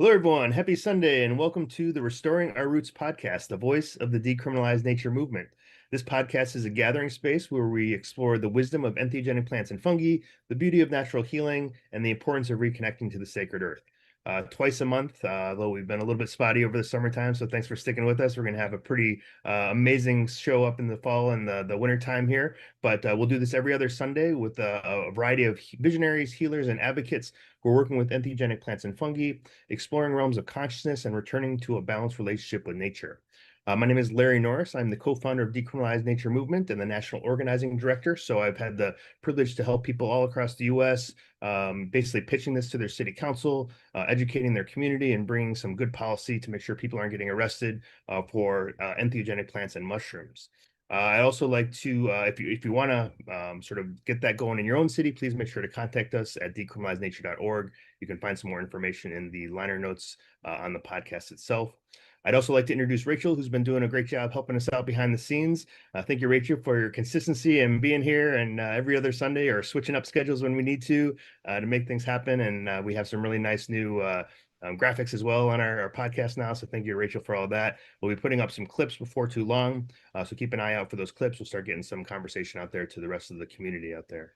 Hello, everyone. Happy Sunday, and welcome to the Restoring Our Roots podcast, the voice of the Decriminalize Nature movement. This podcast is a gathering space where we explore the wisdom of entheogenic plants and fungi, the beauty of natural healing, and the importance of reconnecting to the sacred earth. Twice a month, though we've been a little bit spotty over the summertime, so thanks for sticking with us. We're going to have a pretty amazing show up in the fall and the winter time here, but we'll do this every other Sunday with a variety of visionaries, healers, and advocates who are working with entheogenic plants and fungi, exploring realms of consciousness and returning to a balanced relationship with nature. My name is Larry Norris. I'm the co-founder of Decriminialize Nature movement and the national organizing director. So I've had the privilege to help people all across the U.S. Basically pitching this to their city council, educating their community, and bringing some good policy to make sure people aren't getting arrested for entheogenic plants and mushrooms. I also like to, if you want to sort of get that going in your own city, please make sure to contact us at decriminializenature.org. You can find some more information in the liner notes on the podcast itself. I'd also like to introduce Rachel, who's been doing a great job helping us out behind the scenes. Thank you, Rachel, for your consistency and being here and every other Sunday or switching up schedules when we need to make things happen. And we have some really nice new graphics as well on our podcast now. So thank you, Rachel, for all that. We'll be putting up some clips before too long. So keep an eye out for those clips. We'll start getting some conversation out there to the rest of the community out there.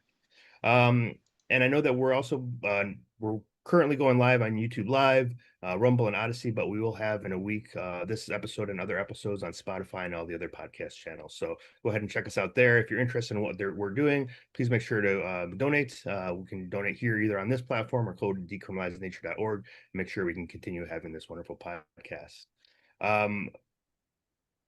And I know that we're also we're currently going live on YouTube Live, Rumble, and Odyssey, but we will have in a week this episode and other episodes on Spotify and all the other podcast channels. So go ahead and check us out there. If you're interested in what we're doing, please make sure to donate. We can donate here either on this platform or go to decriminializenature.org. Make sure we can continue having this wonderful podcast.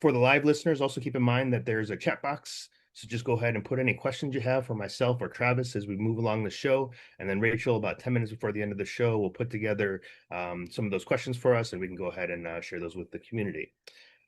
For the live listeners, also keep in mind that there's a chat box. So just go ahead and put any questions you have for myself or Travis as we move along the show. And then Rachel, about 10 minutes before the end of the show, will put together some of those questions for us, and we can go ahead and share those with the community.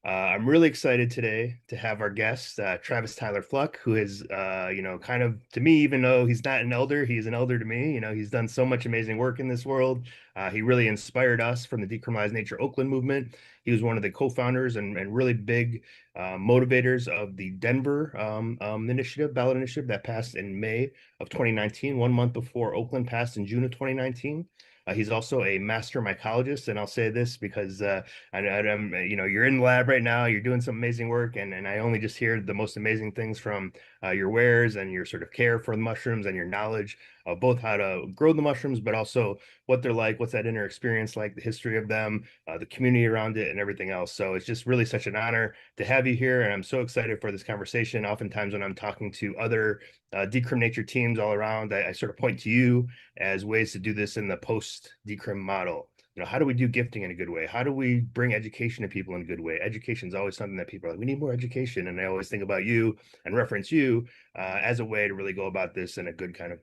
I'm really excited today to have our guest, Travis Tyler Fluck, who is, kind of to me, even though he's not an elder, he's an elder to me. He's done so much amazing work in this world. He really inspired us from the Decriminialize Nature Oakland movement. He was one of the co-founders and really big motivators of the Denver ballot initiative that passed in May of 2019, 1 month before Oakland passed in June of 2019. He's also a master mycologist, and I'll say this because I'm, you're in the lab right now, you're doing some amazing work, and I only just hear the most amazing things from your wares and your sort of care for the mushrooms and your knowledge of both how to grow the mushrooms, but also what they're like, what's that inner experience like, the history of them, the community around it, and everything else. So it's just really such an honor to have you here, and I'm so excited for this conversation. Oftentimes when I'm talking to other Decrim Nature teams all around, I sort of point to you as ways to do this in the post-decrim model. How do we do gifting in a good way? How do we bring education to people in a good way? Education is always something that people are like, we need more education. And I always think about you and reference you as a way to really go about this in a good kind of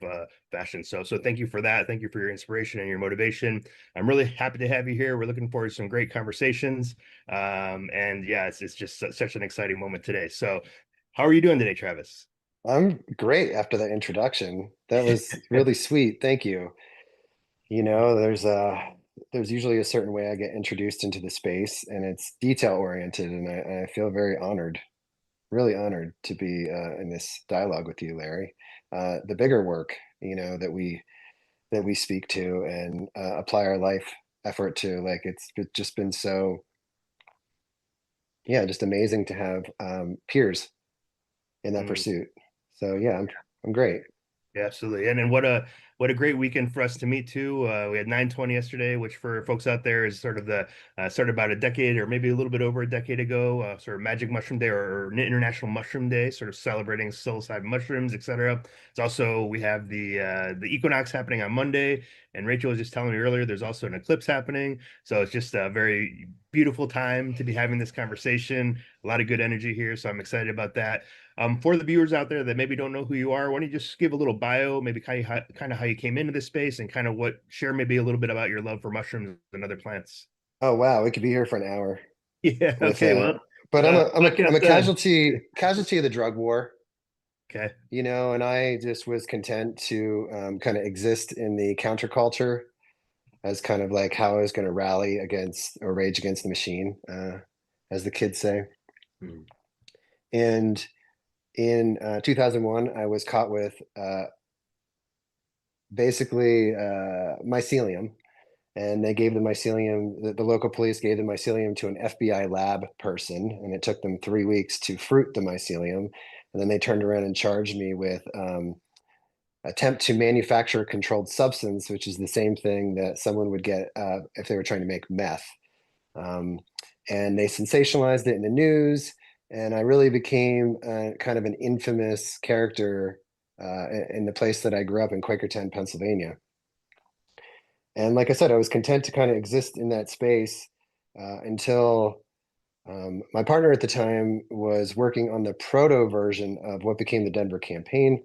fashion. So thank you for that. Thank you for your inspiration and your motivation. I'm really happy to have you here. We're looking forward to some great conversations. And yeah, it's just such an exciting moment today. So how are you doing today, Travis? I'm great after that introduction. That was really sweet. Thank you. You know, there's usually a certain way I get introduced into the space, and it's detail oriented, and I feel very honored, really honored to be in this dialogue with you, Larry. The bigger work, that we speak to and apply our life effort to, like it's just been so, yeah, just amazing to have peers in that Mm. pursuit. So yeah, I'm great. Yeah, absolutely. And then what a great weekend for us to meet too. We had 920 yesterday, which for folks out there is sort of the started about a decade or maybe a little bit over a decade ago, sort of Magic Mushroom Day or International Mushroom Day, sort of celebrating psilocybin mushrooms, etc. It's also we have the equinox happening on Monday, and Rachel was just telling me earlier there's also an eclipse happening. So it's just a very beautiful time to be having this conversation. A lot of good energy here, so I'm excited about that. For the viewers out there that maybe don't know who you are, why don't you just give a little bio, maybe kind of how you came into this space and kind of share maybe a little bit about your love for mushrooms and other plants. Oh wow, we could be here for an hour Yeah. with Okay. Well, but I'm a podcast done. casualty of the drug war, Okay. and I just was content to kind of exist in the counterculture as kind of like how I was going to rally against or rage against the machine, as the kids say. Hmm. And in 2001, I was caught with basically mycelium, and they gave the mycelium, the local police gave the mycelium to an FBI lab person, and it took them 3 weeks to fruit the mycelium. And then they turned around and charged me with attempt to manufacture a controlled substance, which is the same thing that someone would get if they were trying to make meth. Um, and they sensationalized it in the news, and I really became kind of an infamous character in the place that I grew up in, Quakertown, Pennsylvania. And like I said, I was content to kind of exist in that space until my partner at the time was working on the proto version of what became the Denver campaign.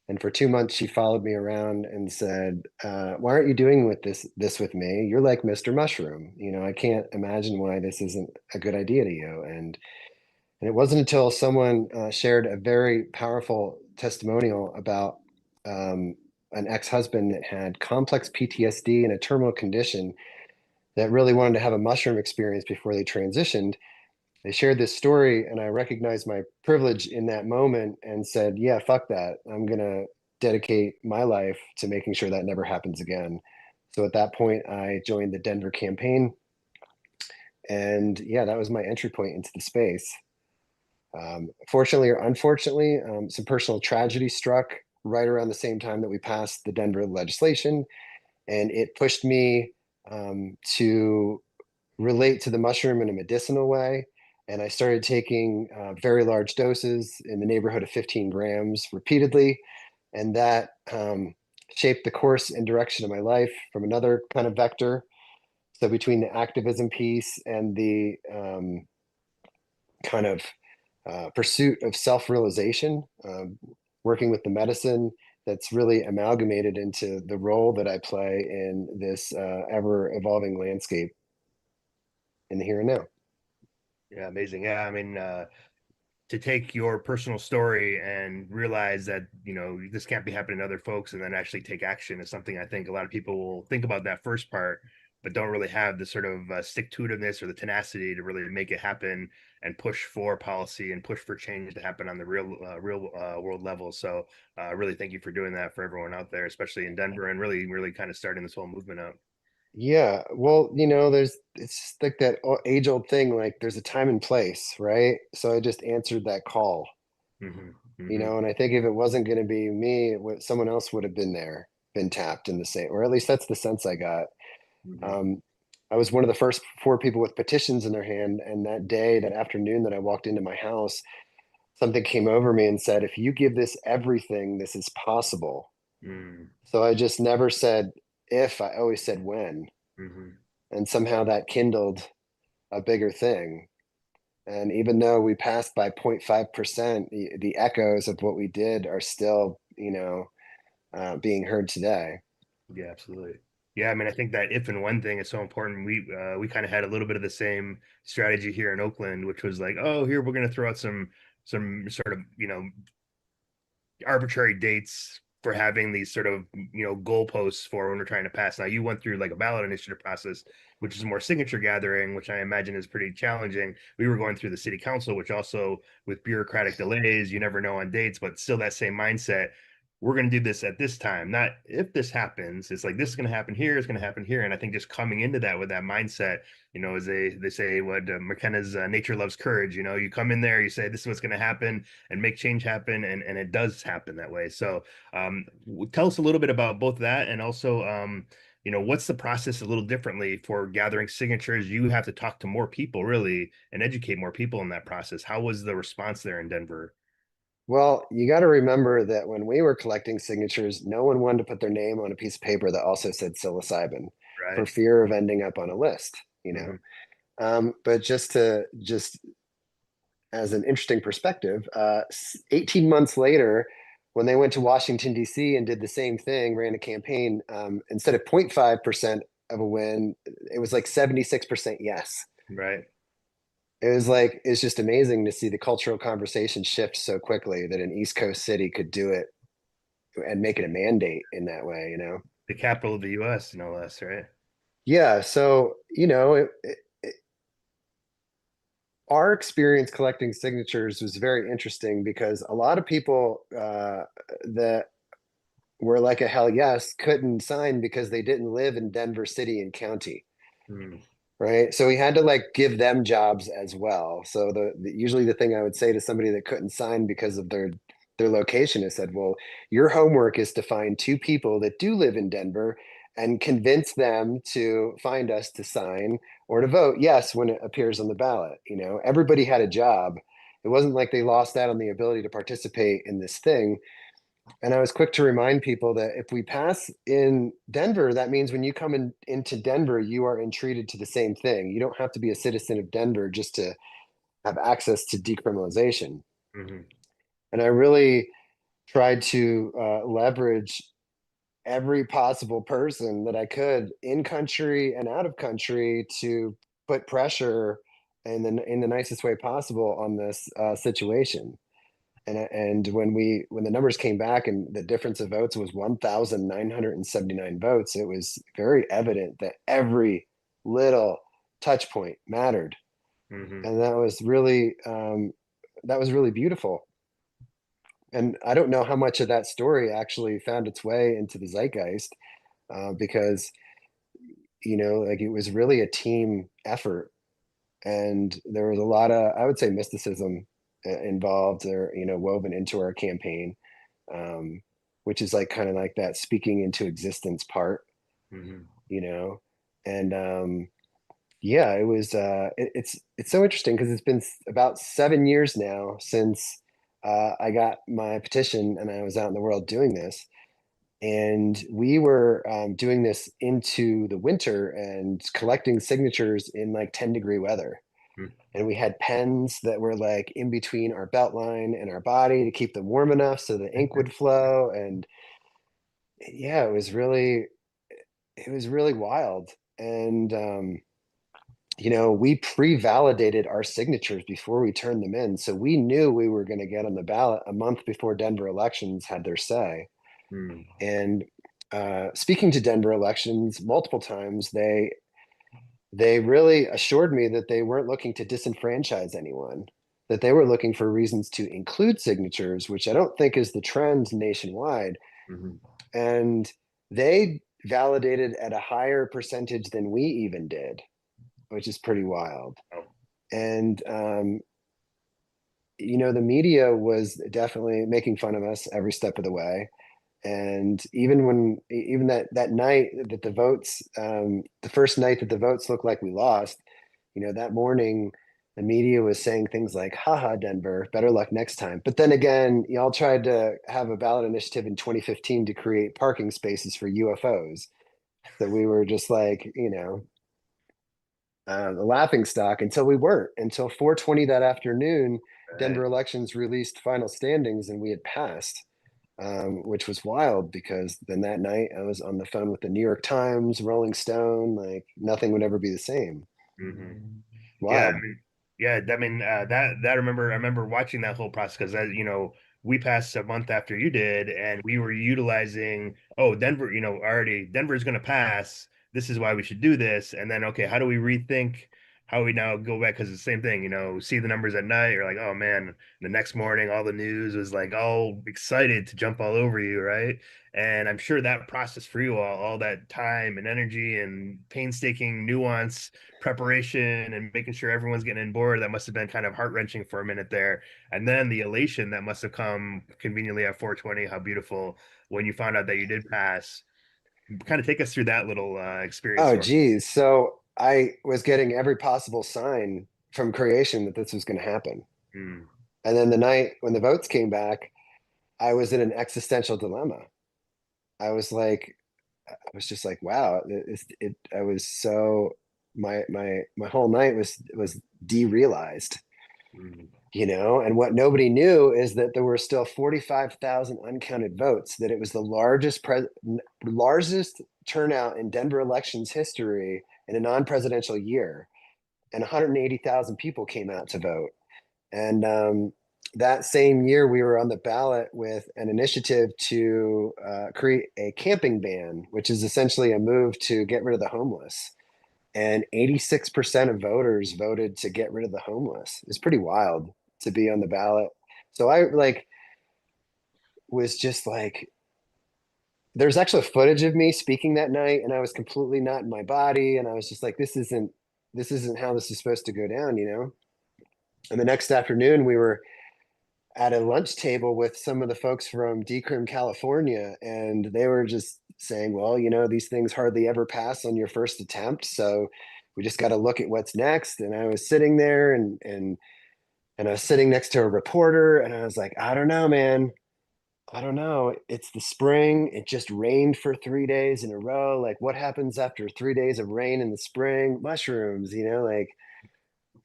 And for 2 months, she followed me around and said, "Why aren't you doing this with me? You're like Mr. Mushroom. You know, I can't imagine why this isn't a good idea to you." And it wasn't until someone shared a very powerful testimonial about an ex-husband that had complex PTSD and a terminal condition that really wanted to have a mushroom experience before they transitioned. They shared this story, and I recognized my privilege in that moment and said, "Yeah, fuck that. I'm going to dedicate my life to making sure that never happens again." So at that point, I joined the Denver campaign. And yeah, that was my entry point into the space. Fortunately or unfortunately, some personal tragedy struck right around the same time that we passed the Denver legislation. And it pushed me to relate to the mushroom in a medicinal way. And I started taking very large doses in the neighborhood of 15 grams repeatedly. And that shaped the course and direction of my life from another kind of vector. So between the activism piece and the kind of pursuit of self-realization, working with the medicine, that's really amalgamated into the role that I play in this ever-evolving landscape in the here and now. Yeah, amazing. Yeah, I mean, to take your personal story and realize that, you know, this can't be happening to other folks and then actually take action is something I think a lot of people will think about that first part, but don't really have the sort of stick-to-itiveness or the tenacity to really make it happen and push for policy and push for change to happen on the real world level. So really thank you for doing that for everyone out there, especially in Denver, and really kind of starting this whole movement up. Yeah, well, it's just like that age-old thing, like there's a time and place, right? So I just answered that call, Hmm. Hmm. and I think if it wasn't going to be me, someone else would have been there, been tapped in the same, or at least that's the sense I got. Hmm. Um, I was one of the first 4 people with petitions in their hand, and that day, that afternoon that I walked into my house, something came over me and said, "If you give this everything, this is possible." Hmm. So I just never said if, I always said when. Hmm. And somehow that kindled a bigger thing. And even though we passed by 0.5%, the echoes of what we did are still, being heard today. Yeah, absolutely. Yeah, I mean, I think that if and when thing is so important. We kind of had a little bit of the same strategy here in Oakland, which was like, oh, here we're going to throw out some sort of, you know, arbitrary dates for having these sort of, you know, goalposts for when we're trying to pass. Now you went through like a ballot initiative process, which is more signature gathering, which I imagine is pretty challenging. We were going through the city council, which also with bureaucratic delays, you never know on dates, but still that same mindset. We're going to do this at this time, not if this happens. It's like this is going to happen here, it's going to happen here. And I think just coming into that with that mindset, you know, as they say what McKenna's nature loves courage. You know, you come in there, you say this is what's going to happen, and make change happen, and it does happen that way. So tell us a little bit about both that, and also you know, what's the process a little differently for gathering signatures? You have to talk to more people really and educate more people in that process. How was the response there in Denver? Well, you got to remember that when we were collecting signatures, no one wanted to put their name on a piece of paper that also said psilocybin for Right. fear of ending up on a list. Hmm. But just as an interesting perspective, 18 months later, when they went to Washington, D.C. and did the same thing, ran a campaign, instead of 0.5% of a win, it was like 76% yes. Right. It was like, it's just amazing to see the cultural conversation shift so quickly that an East Coast city could do it and make it a mandate in that way. The capital of the US, no less, right? Yeah. So, our experience collecting signatures was very interesting because a lot of people that were like a hell yes, couldn't sign because they didn't live in Denver City and County. Mm. Right. So we had to like give them jobs as well. So usually the thing I would say to somebody that couldn't sign because of their location is said, well, your homework is to find two people that do live in Denver and convince them to find us to sign or to vote yes when it appears on the ballot. You know, everybody had a job. It wasn't like they lost out on the ability to participate in this thing. And I was quick to remind people that if we pass in Denver, that means when you come into Denver, you are entreated to the same thing. You don't have to be a citizen of Denver just to have access to decriminalization. Hmm. And I really tried to leverage every possible person that I could in country and out of country to put pressure in the nicest way possible on this situation. And when the numbers came back and the difference of votes was 1,979 votes, it was very evident that every little touch point mattered, Hmm. and that was really beautiful. And I don't know how much of that story actually found its way into the zeitgeist, because like it was really a team effort, and there was a lot of, I would say, mysticism involved or woven into our campaign, which is like kind of like that speaking into existence part, Hmm. you know. And yeah, it was it's so interesting because it's been about 7 years now since I got my petition and I was out in the world doing this. And we were doing this into the winter and collecting signatures in like 10-degree weather. And we had pens that were like in between our belt line and our body to keep them warm enough so the ink would flow. And yeah, it was really wild. And we pre-validated our signatures before we turned them in, so we knew we were going to get on the ballot a month before Denver elections had their say. Mm. And speaking to Denver elections multiple times, they really assured me that they weren't looking to disenfranchise anyone, that they were looking for reasons to include signatures, which I don't think is the trend nationwide. Hmm. And they validated at a higher percentage than we even did, which is pretty wild. Oh. And the media was definitely making fun of us every step of the way. And even that night that the votes, the first night that the votes looked like we lost, that morning, the media was saying things like, haha, Denver, better luck next time. But then again, y'all tried to have a ballot initiative in 2015 to create parking spaces for UFOs. So we were just like, the laughing stock until we weren't. Until 4:20 that afternoon, Right. Denver elections released final standings and we had passed, which was wild because then that night I was on the phone with the New York Times, Rolling Stone, like nothing would ever be the same. Hmm. Yeah, I Wild. mean, yeah, I mean, I remember watching that whole process because we passed a month after you did, and we were utilizing, oh, Denver, already Denver's going to pass. This is why we should do this, and then okay, how do we rethink how we now go back? Because it's the same thing, see the numbers at night, you're like, oh man, the next morning, all the news was like all excited to jump all over you, right? And I'm sure that process for you all that time and energy and painstaking nuance preparation and making sure everyone's getting on board, that must have been kind of heart-wrenching for a minute there. And then the elation that must have come conveniently at 420, how beautiful when you found out that you did pass. Kind of take us through that little experience Oh, for geez. So I was getting every possible sign from creation that this was going to happen. me. Mm. And then the night when the votes came back, I was in an existential dilemma. I was like, I was just like, wow, I was so, my whole night was derealized. Mm. And what nobody knew is that there were still 45,000 uncounted votes, that it was the largest turnout in Denver elections history in a non-presidential year, and 180,000 people came out to vote. And that same year, we were on the ballot with an initiative to create a camping ban, which is essentially a move to get rid of the homeless. And 86% of voters voted to get rid of the homeless. It's pretty wild to be on the ballot. So I like was just like there's actually footage of me speaking that night, and I was completely not in my body, and I was just like, this isn't how this is supposed to go down, you know? And the next afternoon, we were at a lunch table with some of the folks from Decrim, California, and they were just saying, well, you know, these things hardly ever pass on your first attempt, so we just got to look at what's next. And I was sitting there, and I was sitting next to a reporter, and I was like, I don't know, man. I don't know. It's the spring. It just rained for 3 days in a row. Like, what happens after 3 days of rain in the spring? Mushrooms, you know, like.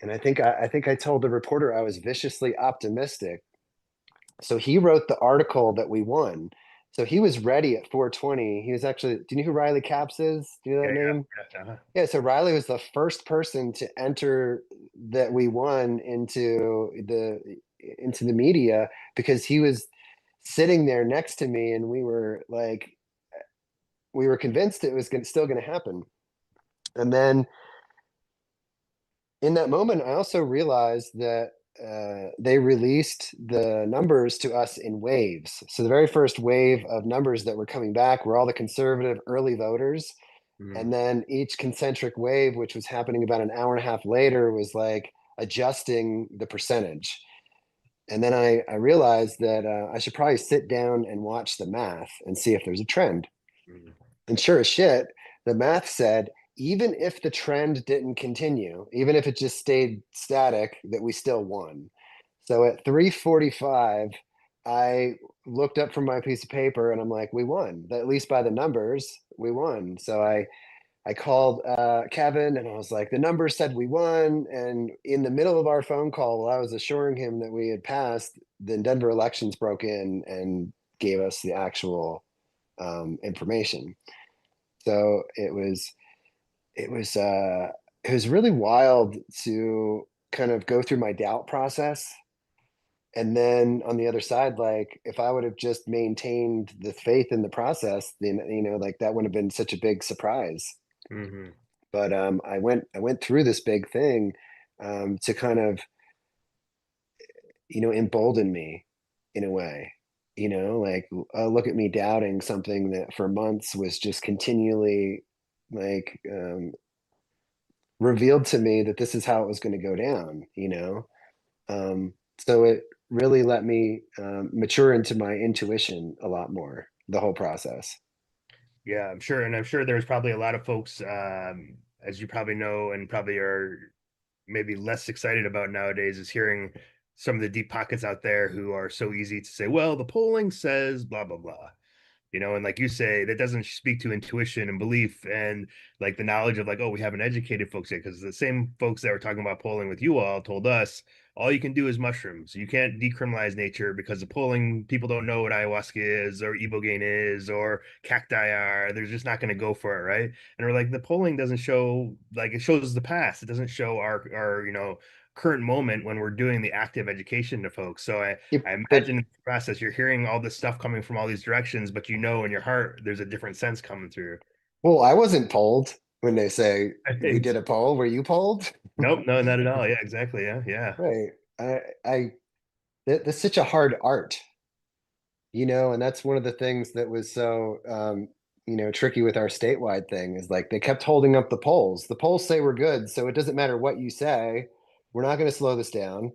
And I think I told the reporter I was viciously optimistic. So he wrote the article that we won. So he was ready at 4:20. He was actually. Do you know who Riley Capps is? Do you know Yeah, that name? yeah, Yeah. So Riley was the first person to enter that we won into the media, because he was sitting there next to me, and we were convinced it was still going to happen. And then in that moment, I also realized that they released the numbers to us in waves. So the very first wave of numbers that were coming back were all the conservative early voters. And Mhm. then each concentric wave, which was happening about an hour and a half later, was like adjusting the percentage. And then I realized that I should probably sit down and watch the math and see if there's a trend. Mhm. And sure as shit, the math said even if the trend didn't continue, even if it just stayed static, that we still won. So at 3:45, I looked up from my piece of paper and I'm like, we won. At least by the numbers, we won. So I called Kevin, and I was like, the numbers said we won. And in the middle of our phone call, while I was assuring him that we had passed, then Denver elections broke in and gave us the actual information. So it was really wild to kind of go through my doubt process. And then on the other side, like, if I would have just maintained the faith in the process, then, you know, like, that wouldn't have been such a big surprise. Mhm. But I went through this big thing to kind of, embolden me in a way. Like, look at me doubting something that for months was just continually, like, revealed to me that this is how it was going to go down. So it really let me mature into my intuition a lot more, the whole process. Yeah, I'm sure, and I'm sure there's probably a lot of folks, as you probably know, and probably are maybe less excited about nowadays, is hearing some of the deep pockets out there who are so easy to say, well, the polling says blah blah blah. And like you say, that doesn't speak to intuition and belief and like the knowledge of like, oh, we haven't educated folks yet, because the same folks that were talking about polling with you all told us all you can do is mushrooms. You can't decriminalize nature because the polling people don't know what ayahuasca is or ibogaine is or cacti are. They're just not going to go for it, right? And we're like, the polling doesn't show, like, it shows the past. It doesn't show our current moment when we're doing the active education to folks. So Yeah, I but imagine in the process you're hearing all this stuff coming from all these directions, but in your heart there's a different sense coming through. well, I wasn't polled when they say we Right. did a poll. Were you polled? Nope, no, not at all. Yeah, exactly. Yeah, yeah. Right. I that's such a hard art, and that's one of the things that was so tricky with our statewide thing, is like they kept holding up the polls. The polls say we're good, so it doesn't matter what you say. We're not going to slow this down.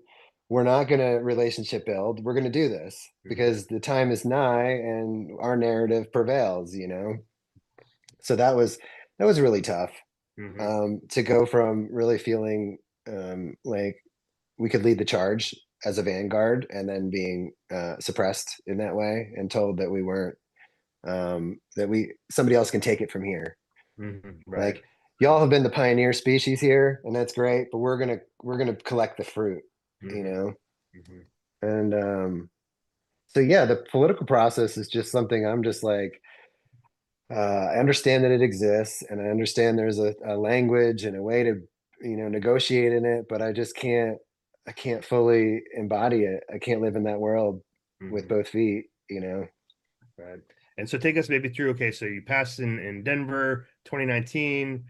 We're not going to relationship build. We're going to do this Hmm. because the time is nigh and our narrative prevails. So that was really tough, Hmm. to go from really feeling like we could lead the charge as a vanguard, and then being suppressed in that way and told that we weren't, that we somebody else can take it from here. Hmm. Right. Like, y'all have been the pioneer species here, and that's great, but we're gonna collect the fruit, you Hmm. know. Hmm. And so yeah, the political process is just something I'm just like, I understand that it exists, and I understand there's a language and a way to, negotiate in it, but I can't fully embody it. I can't live in that world with Hmm. both feet. Right. And so take us maybe through, okay, so you passed in Denver 2019,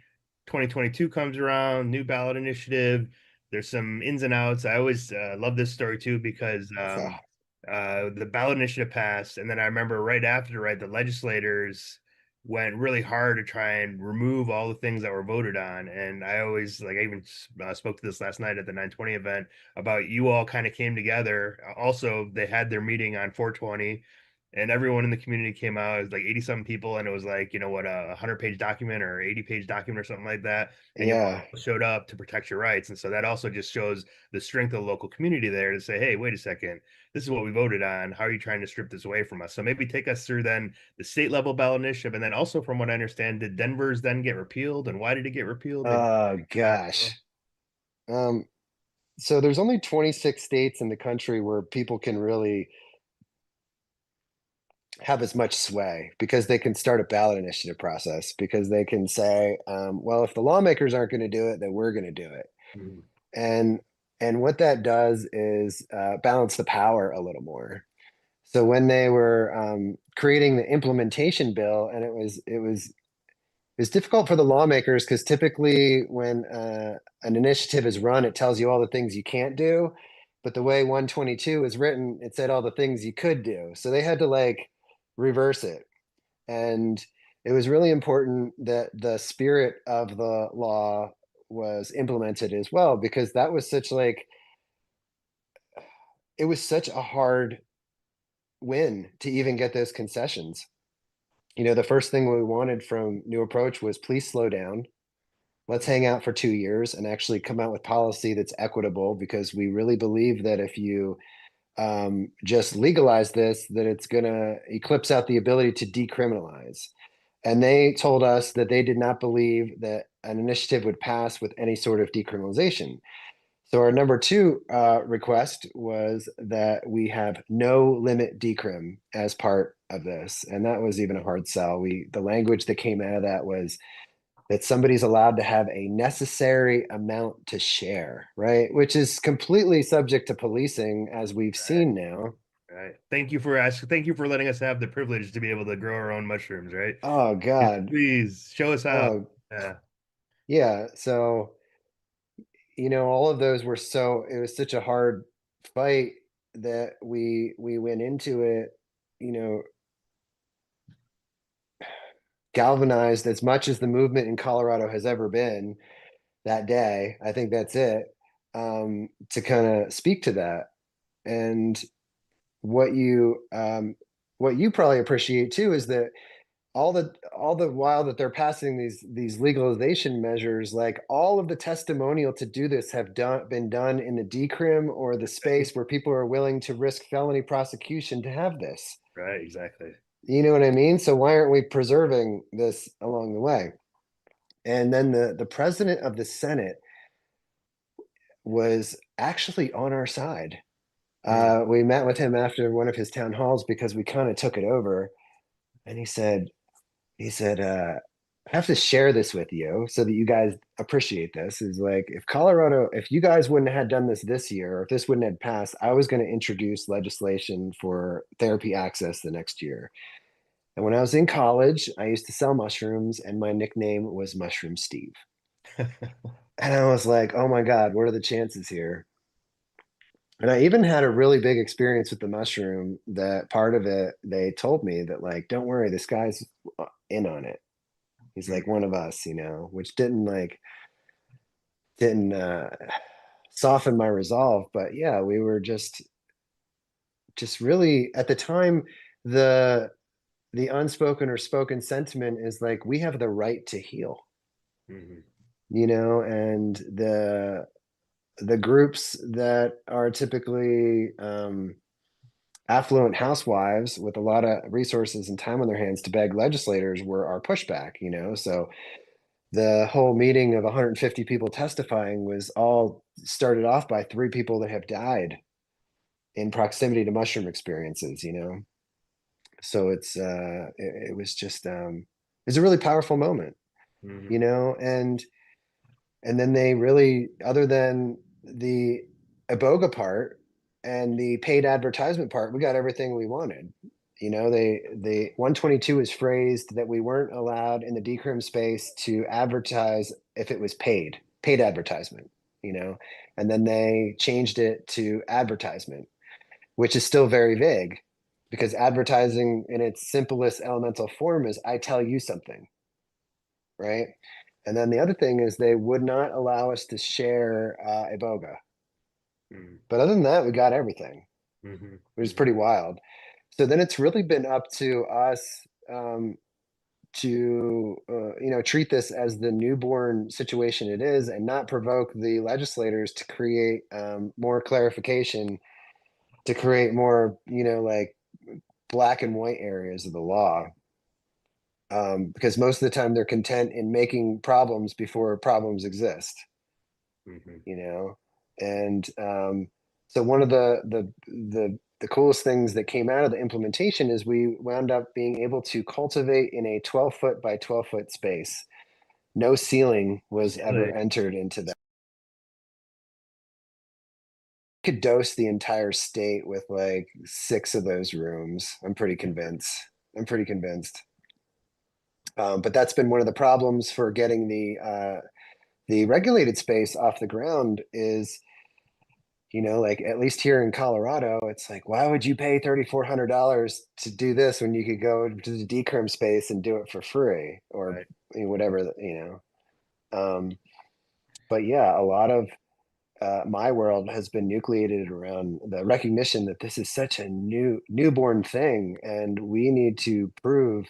2022 comes around, new ballot initiative. There's some ins and outs. I always love this story too because So The ballot initiative passed, and then I remember right after, right, the legislators went really hard to try and remove all the things that were voted on. And I always like, I even spoke to this last night at the 920 event about you all kind of came together. Also, they had their meeting on 420, and everyone in the community came out. It was like 80 something people, and it was like, you know what, a 100-page document or 80-page document or something like that. And you Yeah. all showed up to protect your rights. And so that also just shows the strength of the local community there to say, hey, wait a second, this is what we voted on. How are you trying to strip this away from us? So maybe take us through then the state level ballot initiative. And then also, from what I understand, did Denver's then get repealed? And why did it get repealed? Maybe Oh explain as well. gosh. Um, so there's only 26 states in the country where people can really have as much sway because they can start a ballot initiative process because they can say, well, if the lawmakers aren't going to do it, then we're going to do it. Mhm. And and what that does is balance the power a little more. So when they were creating the implementation bill, and it was difficult for the lawmakers because typically when an initiative is run, it tells you all the things you can't do. But the way 122 is written, it said all the things you could do. So they had to like reverse it. And it was really important that the spirit of the law was implemented as well, because that was such like, it was such a hard win to even get those concessions. The first thing we wanted from New Approach was please slow down. Let's hang out for 2 years and actually come out with policy that's equitable, because we really believe that if you just legalize this, that it's going to eclipse out the ability to decriminalize. And they told us that they did not believe that an initiative would pass with any sort of decriminalization. So our number two request was that we have no limit decrim as part of this, and that was even a hard sell. The language that came out of that was that somebody's allowed to have a necessary amount to share, right? Which is completely subject to policing, as we've Right, seen now. right. Thank you for asking. Thank you for letting us have the privilege to be able to grow our own mushrooms, right? Oh God. Please show us how. Oh Yeah. yeah. So, all of those were it was such a hard fight that we went into it, you know, galvanized as much as the movement in Colorado has ever been that day. I think that's it. To kind of speak to that. And what you probably appreciate too is that all the while that they're passing these legalization measures, like all of the testimonial to do this have been done in the decrim or the space where people are willing to risk felony prosecution to have this. Right, exactly. You know what I mean? So why aren't we preserving this along the way? And then the president of the Senate was actually on our side. Hmm. We met with him after one of his town halls because we kind of took it over, and he said, I have to share this with you so that you guys appreciate this. Is like, if you guys wouldn't have done this year, or if this wouldn't have passed, I was going to introduce legislation for therapy access the next year. And when I was in college, I used to sell mushrooms, and my nickname was Mushroom Steve. And I was like, oh my God, what are the chances here? And I even had a really big experience with the mushroom, that part of it, they told me that, like, don't worry, this guy's in on it. He's like one of us, which didn't soften my resolve. But yeah, we were just really at the time, the the unspoken or spoken sentiment is like we have the right to heal, Hmm. and the groups that are typically affluent housewives with a lot of resources and time on their hands to beg legislators were our pushback. So the whole meeting of 150 people testifying was all started off by three people that have died in proximity to mushroom experiences. So it was just it's a really powerful moment, Hmm. and then they really, other than the iboga part and the paid advertisement part, we got everything we wanted. They 122 is phrased that we weren't allowed in the decrim space to advertise if it was paid advertisement, you know, and then they changed it to advertisement, which is still very vague because advertising in its simplest elemental form is I tell you something, right? And then the other thing is they would not allow us to share iboga. Mm-hmm. But other than that, we got everything, Mm-hmm. which is Mm-hmm. pretty wild. So then it's really been up to us to treat this as the newborn situation it is, and not provoke the legislators to create more clarification, to create more like black and white areas of the law, because most of the time they're content in making problems before problems exist, Mm-hmm. you know. And so one of the coolest things that came out of the implementation is we wound up being able to cultivate in a 12-foot by 12-foot space. No ceiling was ever Really? entered into that. Could dose the entire state with like 6 of those rooms. I'm pretty convinced. I'm pretty convinced. But that's been one of the problems for getting the regulated space off the ground is, like at least here in Colorado, it's like, why would you pay $3,400 to do this when you could go to the decrim space and do it for free or Right. whatever. But yeah, a lot of my world has been nucleated around the recognition that this is such a newborn thing, and we need to prove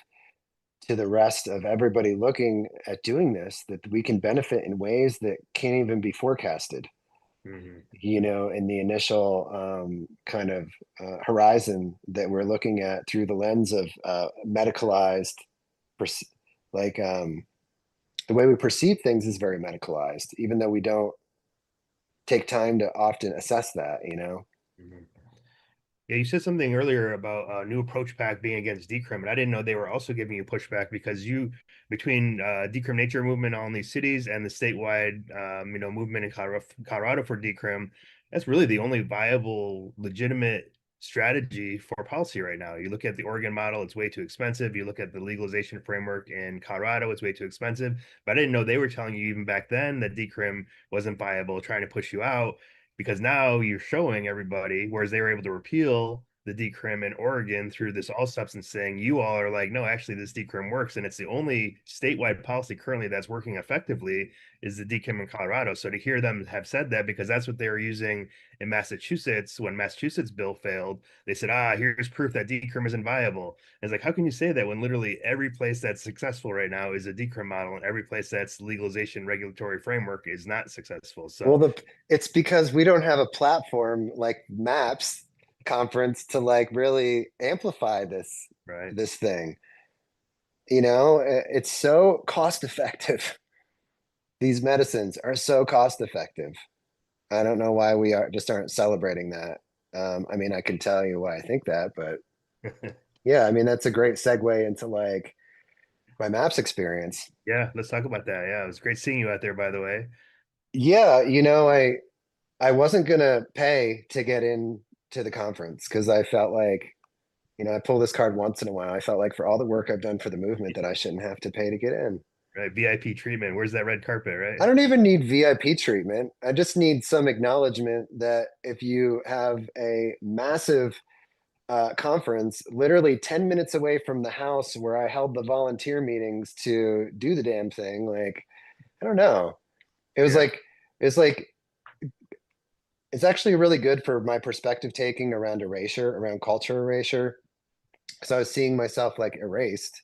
to the rest of everybody looking at doing this that we can benefit in ways that can't even be forecasted, Mm-hmm. in the initial kind of horizon that we're looking at through the lens of medicalized, like the way we perceive things is very medicalized, even though we don't take time to often assess that. Mm-hmm. Yeah, you said something earlier about new approach pack being against decrim, and I didn't know they were also giving you pushback because between decrim nature movement on these cities and the statewide, movement in Colorado for decrim, that's really the only viable, legitimate strategy for policy right now. You look at the Oregon model, it's way too expensive. You look at the legalization framework in Colorado, it's way too expensive. But I didn't know they were telling you even back then that decrim wasn't viable, trying to push you out because now you're showing everybody, whereas they were able to repeal the decrim in Oregon through this all substance thing, you all are like, no, actually this decrim works. And it's the only statewide policy currently that's working effectively is the decrim in Colorado. So to hear them have said that, because that's what they were using in Massachusetts, when Massachusetts bill failed, they said, here's proof that decrim isn't viable. And it's like, how can you say that when literally every place that's successful right now is a decrim model and every place that's legalization regulatory framework is not successful? Well, So it's because we don't have a platform like Maps conference to like really amplify right. this thing. It's so cost effective. These medicines are so cost effective. I don't know why we aren't celebrating that. I mean, I can tell you why I think that, but yeah, I mean that's a great segue into like my Maps experience. Yeah, let's talk about that. Yeah, it was great seeing you out there, by the way. Yeah, I wasn't gonna pay to get in to the conference because I felt like, I pull this card once in a while. I felt like for all the work I've done for the movement that I shouldn't have to pay to get in. Right, VIP treatment. Where's that red carpet, right? I don't even need VIP treatment. I just need some acknowledgement that if you have a massive conference literally 10 minutes away from the house where I held the volunteer meetings to do the damn thing, like, I don't know. It was Yeah. like, it's like, it's actually really good for my perspective taking around erasure, around culture erasure. So I was seeing myself like erased,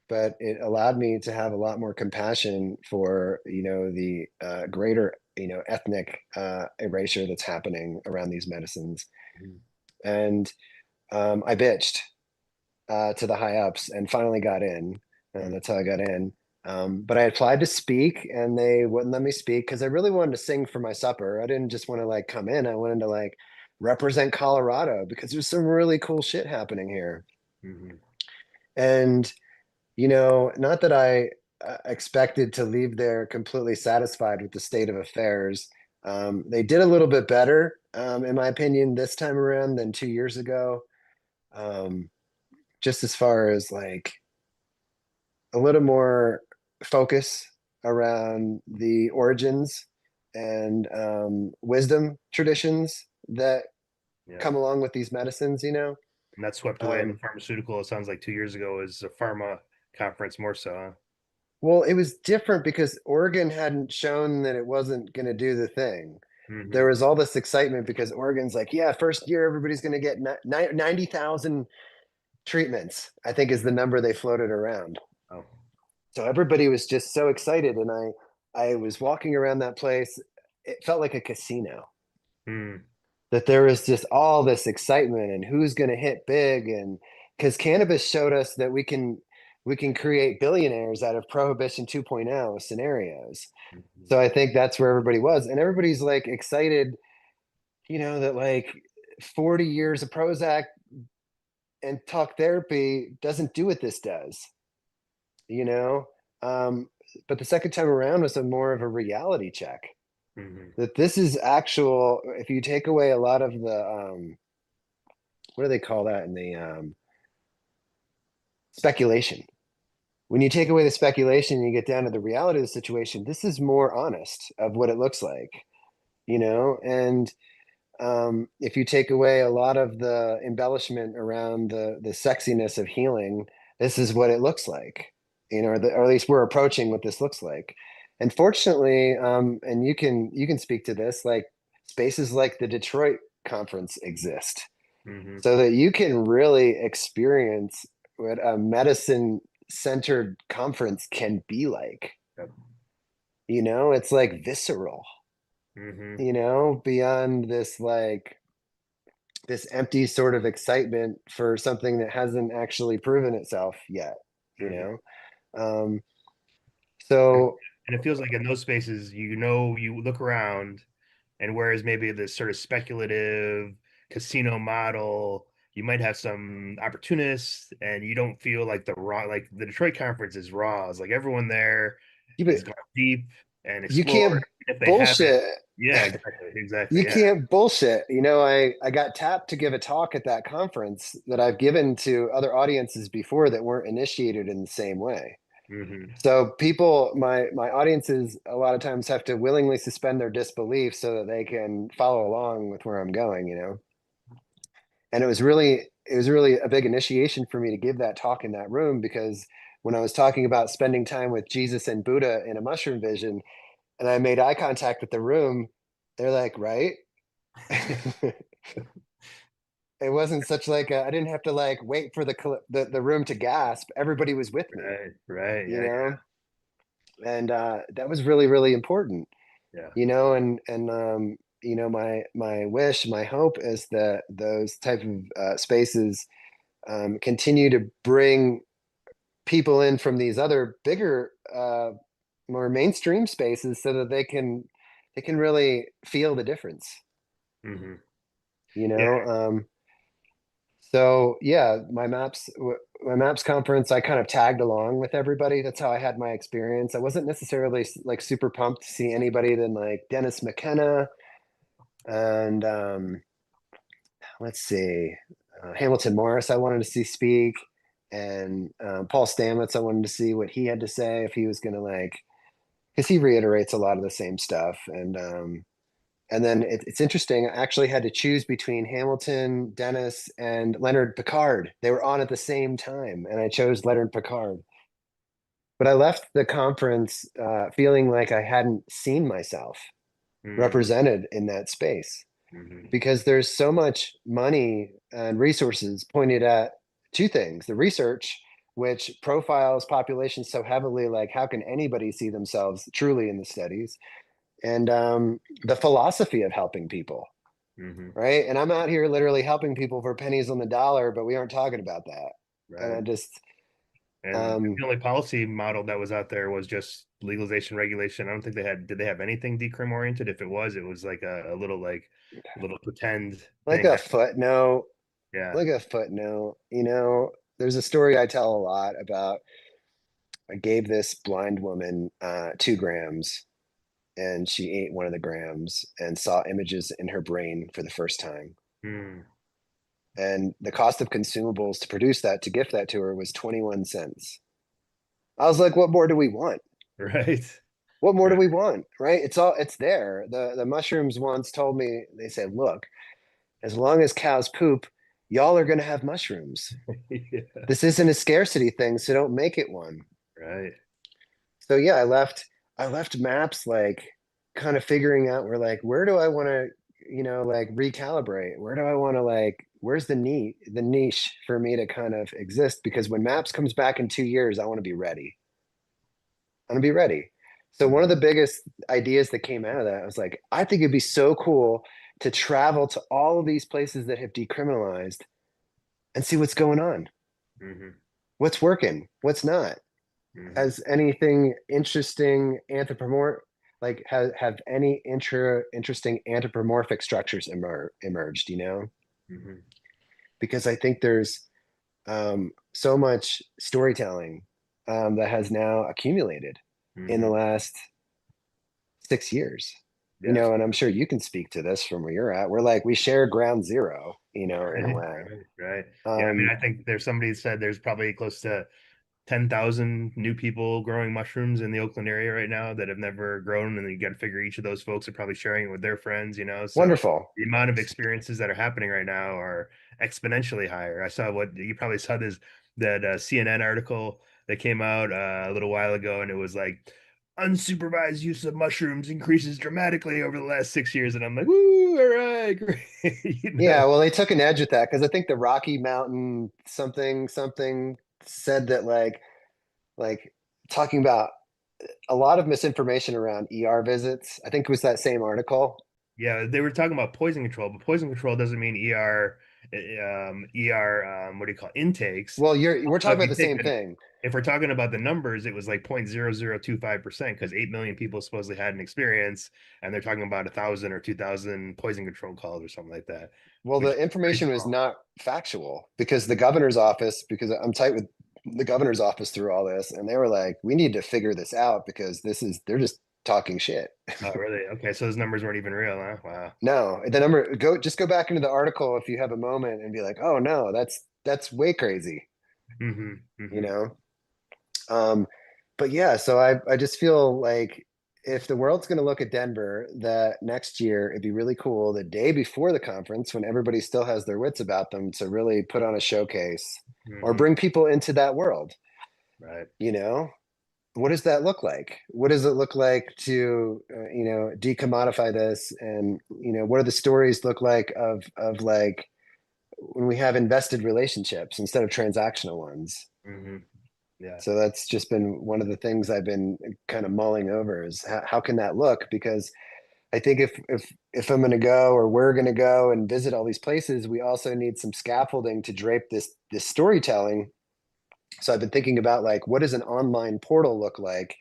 but it allowed me to have a lot more compassion for the greater ethnic erasure that's happening around these medicines. Mhm. And I bitched to the high ups and finally got in, and that's how I got in. But I applied to speak and they wouldn't let me speak because I really wanted to sing for my supper. I didn't just want to like come in, I wanted to like represent Colorado because there's some really cool shit happening here. Mhm. And not that I expected to leave there completely satisfied with the state of affairs. They did a little bit better, in my opinion, this time around than 2 years ago. Um, just as far as like a little more focus around the origins and wisdom traditions that Yeah. come along with these medicines, you know. And that swept away the Um, pharmaceutical. It sounds like 2 years ago is a pharma conference more so. Huh? well, it was different because Oregon hadn't shown that it wasn't going to do the thing. There Hmm. was all this excitement because Oregon's like, yeah, first year everybody's going to get 90,000 treatments, I think is the number they floated around. Oh. So everybody was just so excited. And I was walking around that place. It felt like a casino, Mm. that there was just all this excitement and who's going to hit big. And because cannabis showed us that we can create billionaires out of prohibition 2.0 scenarios. Mhm. So I think that's where everybody was. And everybody's like excited, that like 40 years of Prozac and talk therapy doesn't do what this does, you know? Um, but the second time around was a more of a reality check Mhm. that this is actual. If you take away a lot of the, what do they call that in the speculation? When you take away the speculation and you get down to the reality of the situation, this is more honest of what it looks like, and if you take away a lot of the embellishment around the sexiness of healing, this is what it looks like, or at least we're approaching what this looks like. And fortunately, and you can speak to this, like spaces like the Detroit conference exist, Mhm. so that you can really experience what a medicine centered conference can be like. Yep. It's like visceral, Mhm. beyond this like this empty sort of excitement for something that hasn't actually proven itself yet, you Mhm. know? Um, And so and it feels like in those spaces, you look around, and whereas maybe this sort of speculative casino model, you might have some opportunists, and you don't feel like like the Detroit conference is raw. It's like everyone there you, is gone deep and you explored. can't If they haven't, bullshit. yeah, exactly, exactly, You yeah. can't bullshit. I got tapped to give a talk at that conference that I've given to other audiences before that weren't initiated in the same way. Hmm. So people, my audiences, a lot of times have to willingly suspend their disbelief so that they can follow along with where I'm going. And it was really a big initiation for me to give that talk in that room, because when I was talking about spending time with Jesus and Buddha in a mushroom vision, and I made eye contact with the room, they're like, right? It wasn't such like I didn't have to like wait for the room to gasp. Everybody was with me, Right, right, you yeah, know, and that was really really important, yeah, and my wish, my hope is that those type of spaces continue to bring people in from these other bigger, more mainstream spaces, so that they can really feel the difference. yeah. Hmm. You Yeah. know, so yeah, my maps conference, I kind of tagged along with everybody. That's how I had my experience. I wasn't necessarily like super pumped to see anybody than like Dennis McKenna and let's see, Hamilton Morris. I wanted to see speak, and Paul Stamets. I wanted to see what he had to say, if he was going to like, because he reiterates a lot of the same stuff. And then it's interesting. I actually had to choose between Hamilton, Dennis, and Leonard Picard. They were on at the same time, and I chose Leonard Picard. But I left the conference feeling like I hadn't seen myself Hmm. represented in that space, Hmm. because there's so much money and resources pointed at two things: the research, which profiles populations so heavily, like how can anybody see themselves truly in the studies, and the philosophy of helping people, Hmm. right? And I'm out here literally helping people for pennies on the dollar, but we aren't talking about that. And Right. I just, And um, the only policy model that was out there was just legalization regulation. I don't think did they have anything decrim oriented? If it was like a little pretend like thing a that, footnote, yeah. like a footnote, there's a story I tell a lot about. I gave this blind woman 2 grams, and she ate one of the grams and saw images in her brain for the first time. Hmm. And the cost of consumables to produce that, to gift that to her, was 21 cents. I was like, what more do we want? Right. What more do Right. we want? Right? It's there. The mushrooms once told me, they said, look, As long as cows poop, y'all are going to have mushrooms. Yeah, This isn't a scarcity thing, so don't make it one. right. So yeah, I left maps like kind of figuring out where do I want to, like recalibrate? Where do I want to where's the niche for me to kind of exist? Because when maps comes back in 2 years, I want to be ready. I want to be ready. So one of Mhm. the biggest ideas that came out of that was like, I think it'd be so cool to travel to all of these places that have decriminalized and see what's going on, Mhm. what's working, what's not. Mhm. Has anything interesting have any interesting anthropomorphic structures emerged, Mhm. because I think there's so much storytelling that has now accumulated in the Mhm. last 6 years, Yeah. and I'm sure you can speak to this from where you're at. We share ground zero, in a Right. way. Right. Right. Yeah. I mean, um I think there's somebody said there's probably close to 10,000 new people growing mushrooms in the Oakland area right now that have never grown. And then you got to figure each of those folks are probably sharing it with their friends, So Wonderful. the amount of experiences that are happening right now are exponentially higher. I saw what you probably saw this that CNN article that came out a little while ago, and it was like unsupervised use of mushrooms increases dramatically over the last 6 years. And I'm like, woo, all right, great. Yeah, well, they took an edge with that because I think the Rocky Mountain something said that like talking about a lot of misinformation around ER visits. I think it was that same article. Yeah, they were talking about poison control, but poison control doesn't mean ER, what do you call it, intakes. Well, we're So talking if about you the take same thing. if we're talking about the numbers, it was like 0.0025% because 8 million people supposedly had an experience, and they're talking about 1,000 or 2,000 poison control calls or something like that, Well, which the is pretty information was small. not factual because the governor's office, because I'm tight with the governor's office through all this, and they were like, we need to figure this out because they're just talking shit. Oh, really? Okay, so those numbers weren't even real, huh? Wow. No, the number go back into the article if you have a moment and be like, oh no, that's way crazy, Mm-hmm. you Mm-hmm. know? Um, but yeah, so I just feel like if the world's going to look at Denver, that next year it'd be really cool the day before the conference when everybody still has their wits about them to really put on a showcase or Mm-hmm. bring people into that world, Right. you know? What does that look like? What does it look like to decommodify this? And what do the stories look like of like when we have invested relationships instead of transactional ones? Mm-hmm. Yeah. So that's just been one of the things I've been kind of mulling over is how can that look? Because I think if I'm going to go or we're going to go and visit all these places, we also need some scaffolding to drape this storytelling. So I've been thinking about like what does an online portal look like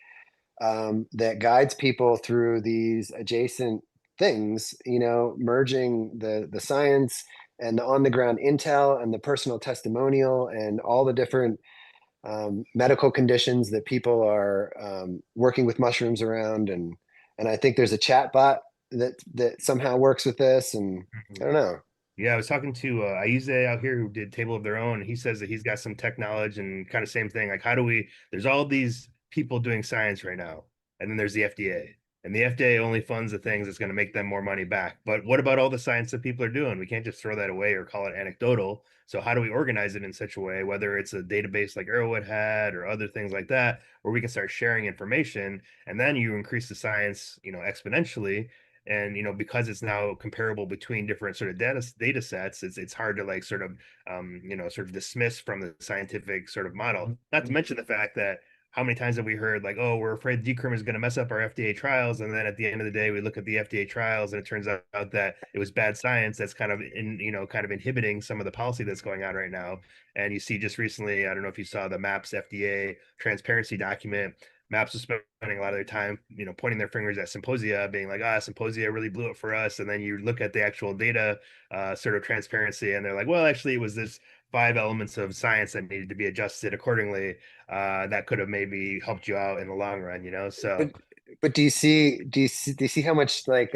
that guides people through these adjacent things, merging the science and the on the ground intel and the personal testimonial and all the different medical conditions that people are working with mushrooms around, and I think there's a chat bot that somehow works with this, and Mm-hmm. I don't know. Yeah, I was talking to Aize out here who did Table of Their Own. And he says that he's got some tech knowledge and kind of same thing. Like, how do we? There's all these people doing science right now, and then there's the FDA, and the FDA only funds the things that's going to make them more money back. But what about all the science that people are doing? We can't just throw that away or call it anecdotal. So how do we organize it in such a way, whether it's a database like Arrowwood had or other things like that, where we can start sharing information, and then you increase the science, exponentially, and because it's now comparable between different sort of data sets, it's hard to like sort of sort of dismiss from the scientific sort of model, not to mention the fact that how many times have we heard like, oh, we're afraid decrim is going to mess up our FDA trials, and then at the end of the day we look at the FDA trials and it turns out that it was bad science that's kind of kind of inhibiting some of the policy that's going on right now. And you see just recently, I don't know if you saw the MAPS FDA transparency document. Maps is spending a lot of their time, pointing their fingers at Symposia, being like, Symposia really blew it for us. And then you look at the actual data, sort of transparency, and they're like, well, actually, it was this 5 elements of science that needed to be adjusted accordingly. That could have maybe helped you out in the long run. but So but do you see how much like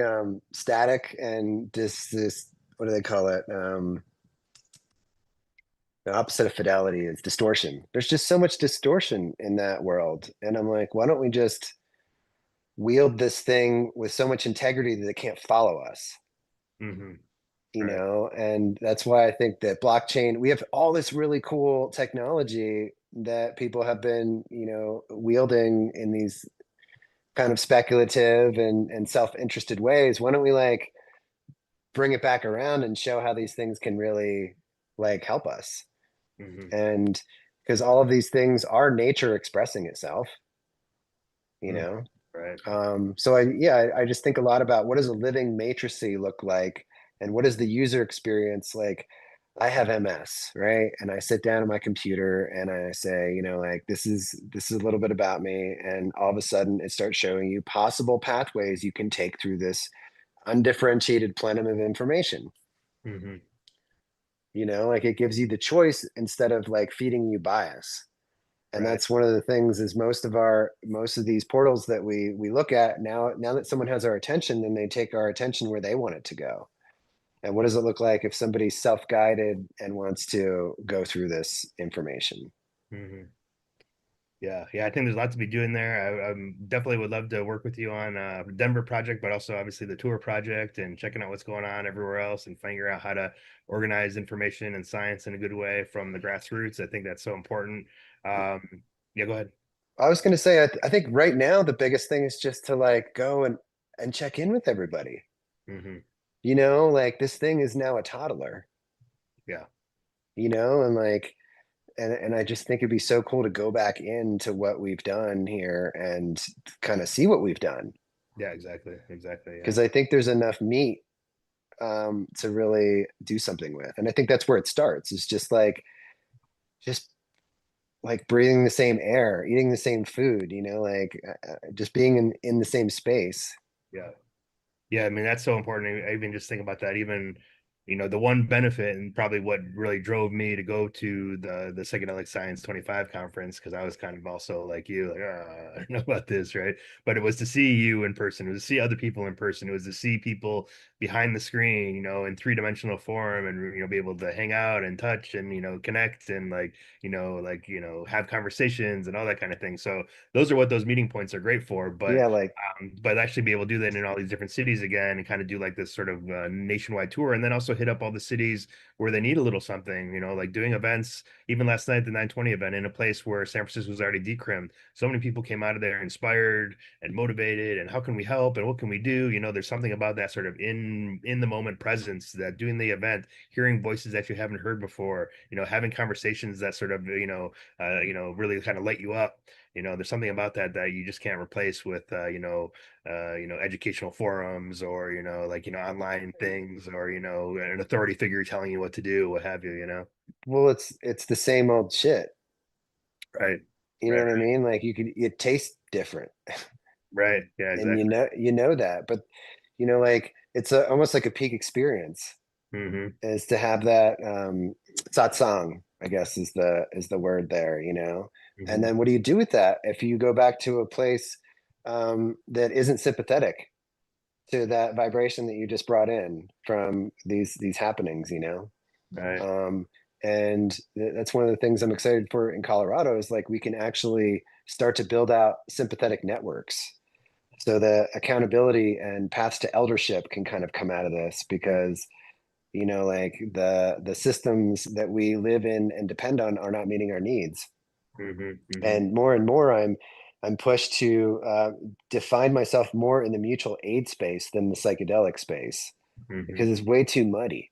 static and this what do they call it, the opposite of fidelity is distortion. There's just so much distortion in that world, and I'm like, why don't we just wield this thing with so much integrity that it can't follow us? mhm. Right. and that's why I think that blockchain, we have all this really cool technology that people have been, wielding in these kind of speculative and self-interested ways. Why don't we like bring it back around and show how these things can really like help us? Hmm. And because all of these things are nature expressing itself, you Hmm. know. Right. So I just think a lot about what does a living matricy look like, and what is the user experience like. I have MS, right? And I sit down at my computer and I say, like this is a little bit about me, and all of a sudden it starts showing you possible pathways you can take through this undifferentiated plenum of information. Hmm. Like it gives you the choice instead of like feeding you bias. And Right. that's one of the things is most of these portals that we look at now that someone has our attention, then they take our attention where they want it to go. And what does it look like if somebody's self-guided and wants to go through this information? Hmm. Yeah, yeah, I think there's a lot to be doing there. I definitely would love to work with you on the Denver project, but also obviously the tour project and checking out what's going on everywhere else and figuring out how to organize information and science in a good way from the grassroots. I think that's so important. Um, yeah, go ahead. I was going to say, I think right now the biggest thing is just to like go and check in with everybody. Hmm. Like this thing is now a toddler, Yeah, and like and I just think it'd be so cool to go back into what we've done here and kind of see what we've done, yeah, exactly, exactly. Yeah. because I think there's enough meat to really do something with, and I think that's where it starts. It's just like breathing the same air, eating the same food, like just being in the same space. Yeah. Yeah, I mean that's so important. I even just think about that. Even, the one benefit and probably what really drove me to go to the Psychedelic Science 25 conference, because I was kind of also like you, like, I don't know about this, right? But it was to see you in person. It was to see other people in person. It was to see people behind the screen, in three-dimensional form, and be able to hang out and touch and connect and have conversations and all that kind of thing. So those are what those meeting points are great for. Yeah, like But actually be able to do that in all these different cities again and kind of do like this sort of nationwide tour, and then also hit up all the cities where they need a little something, like doing events. Even last night, the 920 event in a place where San Francisco was already decrimmed. So many people came out of there inspired and motivated. And how can we help? And what can we do? There's something about that sort of in the moment presence, that doing the event, hearing voices that you haven't heard before, having conversations that sort of, really kind of light you up. There's something about that you just can't replace with educational forums, or online things, or an authority figure telling you what to do, what have you. well, it's the same old shit. Right, You know right, what I mean? Like it tastes different, right. Yeah, and exactly. that, but like it's almost like a peak experience Hmm. is to have that satsang, I guess is the word there, and Hmm. then what do you do with that if you go back to a place that isn't sympathetic to that vibration that you just brought in from these happenings, Right. um, and that's one of the things I'm excited for in Colorado is like we can actually start to build out sympathetic networks, so the accountability and paths to eldership can kind of come out of this, because like the systems that we live in and depend on are not meeting our needs. Hmm. Hmm. And more I'm pushed to define myself more in the mutual aid space than the psychedelic space, Hmm. because it's way too muddy.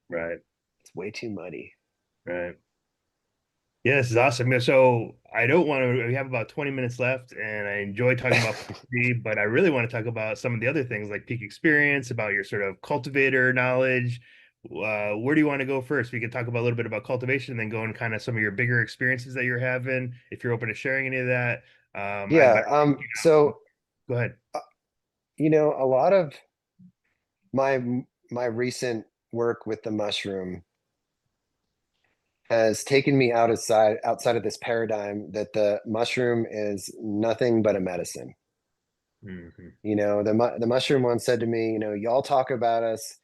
Right, It's way too muddy. right. Yeah, this is awesome. Yeah, so I don't want to, we have about 20 minutes left, and I enjoy talking about philosophy, but I really want to talk about some of the other things like peak experience, about your sort of cultivator knowledge. Where do you want to go first? We could talk about a little bit about cultivation and then go in kind of some of your bigger experiences that you're having, if you're open to sharing any of that. Yeah. So Go ahead. uh, a lot of my my recent work with the mushroom has taken me outside of this paradigm that the mushroom is nothing but a medicine. Hmm. The mushroom once said to me, y'all talk about us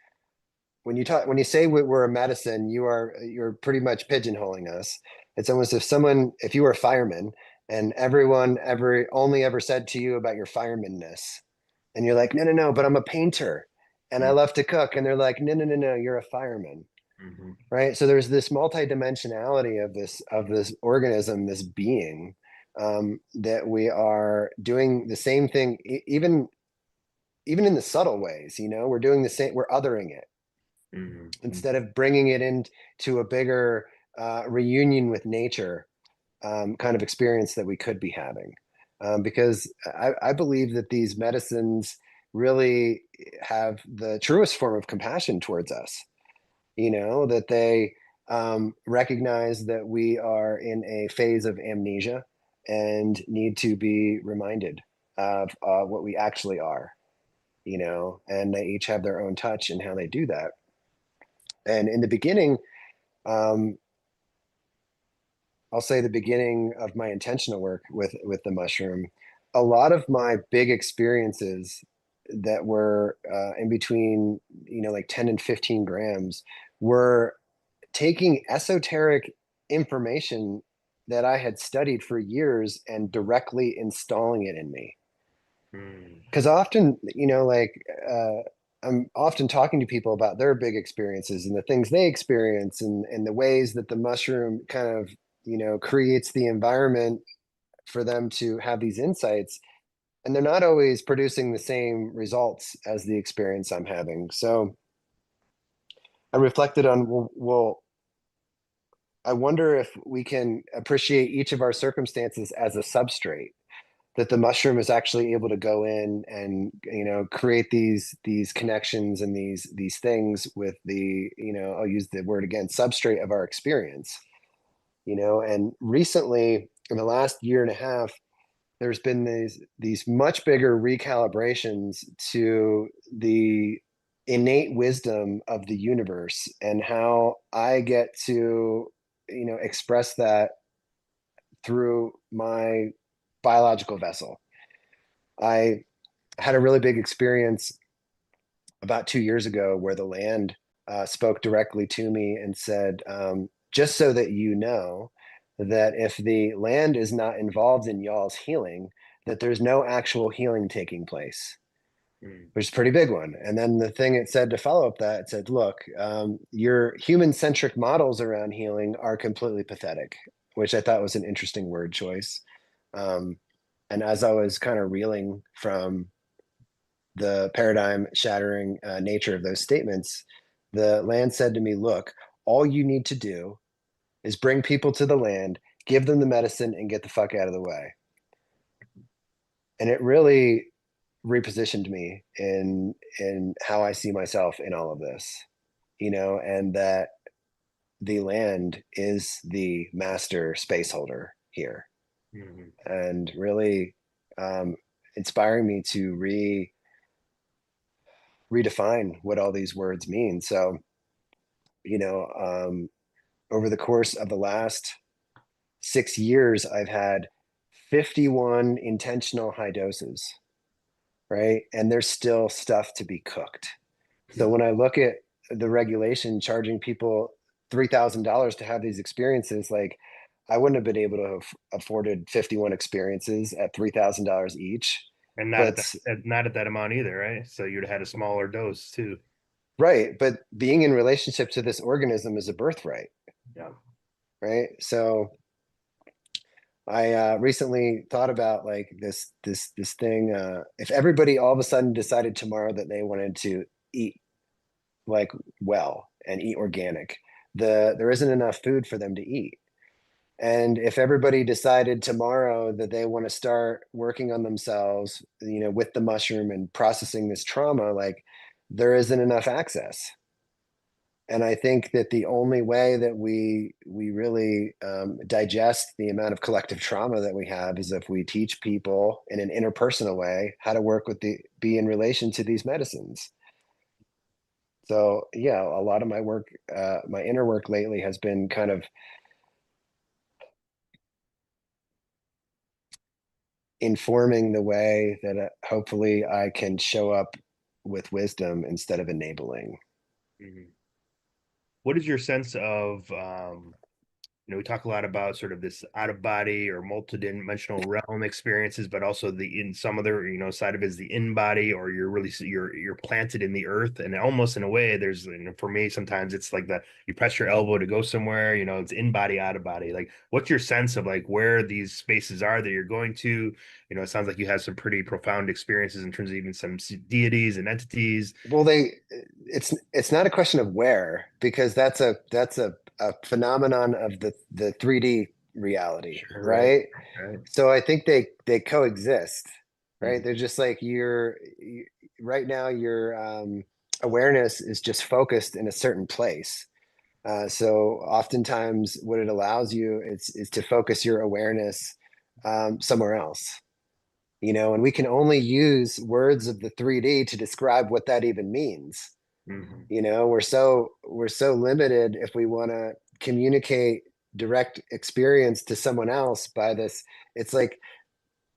when you say we're a medicine, you're pretty much pigeonholing us. It's almost if you were a fireman and everyone only ever said to you about your firemanness, and you're like, no, but I'm a painter, and I love to cook. And they're like, no, no, no, no, you're a fireman. Mm-hmm. Right. So there's this multidimensionality of this organism, this being, that we are doing the same thing, even in the subtle ways, we're doing the same, we're othering it Mm-hmm. instead of bringing it into a bigger reunion with nature, kind of experience that we could be having. Because I believe that these medicines really have the truest form of compassion towards us, that they recognize that we are in a phase of amnesia and need to be reminded of what we actually are, and they each have their own touch in how they do that. And in the beginning, um, I'll say the beginning of my intentional work with the mushroom, a lot of my big experiences that were in between, like 10 and 15 grams, were taking esoteric information that I had studied for years and directly installing it in me. Mm-hmm. Because often, I'm often talking to people about their big experiences and the things they experience, and the ways that the mushroom kind of, creates the environment for them to have these insights. And they're not always producing the same results as the experience I'm having. So I reflected on, well, I wonder if we can appreciate each of our circumstances as a substrate, that the mushroom is actually able to go in and, create these connections and these things with the, I'll use the word again, substrate of our experience. And recently, in the last year and a half, there's been these much bigger recalibrations to the innate wisdom of the universe, and how I get to, express that through my biological vessel. I had a really big experience about 2 years ago where the land spoke directly to me and said, just so that you know, that if the land is not involved in y'all's healing, that there's no actual healing taking place, which is a pretty big one. And then the thing it said to follow up that, it said, look, your human-centric models around healing are completely pathetic, which I thought was an interesting word choice. And as I was kind of reeling from the paradigm shattering nature of those statements, the land said to me, look, all you need to do is bring people to the land, give them the medicine, and get the fuck out of the way. And it really repositioned me in how I see myself in all of this, and that the land is the master space holder here, Mm-hmm. and really inspiring me to redefine what all these words mean. So, over the course of the last 6 years, I've had 51 intentional high doses, right? And there's still stuff to be cooked. So when I look at the regulation charging people $3,000 to have these experiences, like, I wouldn't have been able to have afforded 51 experiences at $3,000 each. And not at But that, not at that amount either, right? So you'd have had a smaller dose too. right, but being in relationship to this organism is a birthright, Yeah. right? So I recently thought about, like, this thing. If everybody all of a sudden decided tomorrow that they wanted to eat, like, well, and eat organic, there isn't enough food for them to eat. And if everybody decided tomorrow that they want to start working on themselves, with the mushroom and processing this trauma, like, there isn't enough access. And I think that the only way that we really digest the amount of collective trauma that we have is if we teach people in an interpersonal way how to work with be in relation to these medicines. So yeah, a lot of my work, my inner work lately, has been kind of informing the way that hopefully I can show up with wisdom instead of enabling. Mm-hmm. What is your sense of we talk a lot about sort of this out of body or multidimensional realm experiences, but also the in some other, side of it is the in body, or you're planted in the earth. And almost in a way, there's, for me, sometimes it's like you press your elbow to go somewhere, it's in body, out of body. Like, what's your sense of like where these spaces are that you're going to? It sounds like you have some pretty profound experiences in terms of even some deities and entities. Well, it's not a question of where, because that's a phenomenon of the 3D reality, Sure, right, right? right. So I think they coexist, right? They're Mhm. just like right now your awareness is just focused in a certain place. So oftentimes what it allows you is to focus your awareness somewhere else, and we can only use words of the 3D to describe what that even means. Mhm. We're so limited if we want to communicate direct experience to someone else by this. It's like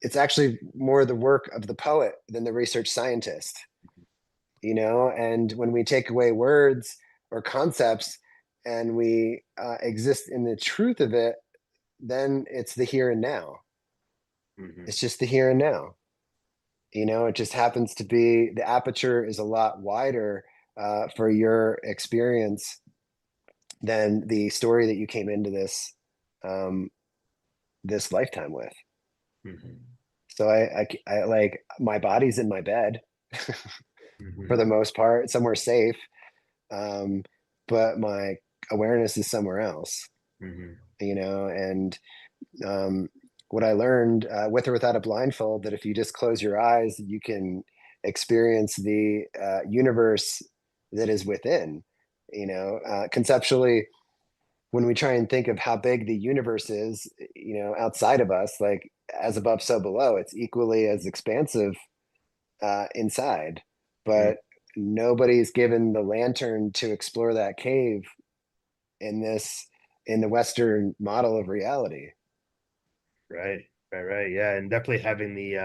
it's actually more the work of the poet than the research scientist, and when we take away words or concepts and we exist in the truth of it, then it's the here and now. Mhm. It's just the here and now. It just happens to be the aperture is a lot wider for your experience than the story that you came into um, this lifetime with. Mhm. So I like my body's in my bed for Mhm. the most part, somewhere safe, um, but my awareness is somewhere else. Mhm. And um, what I learned, with or without a blindfold, that if you just close your eyes, you can experience the universe that is within. Conceptually, when we try and think of how big the universe is, outside of us, like as above, so below, it's equally as expansive inside. Mhm. But nobody's given the lantern to explore that cave in the Western model of reality. Right, right, right. Yeah, and definitely having the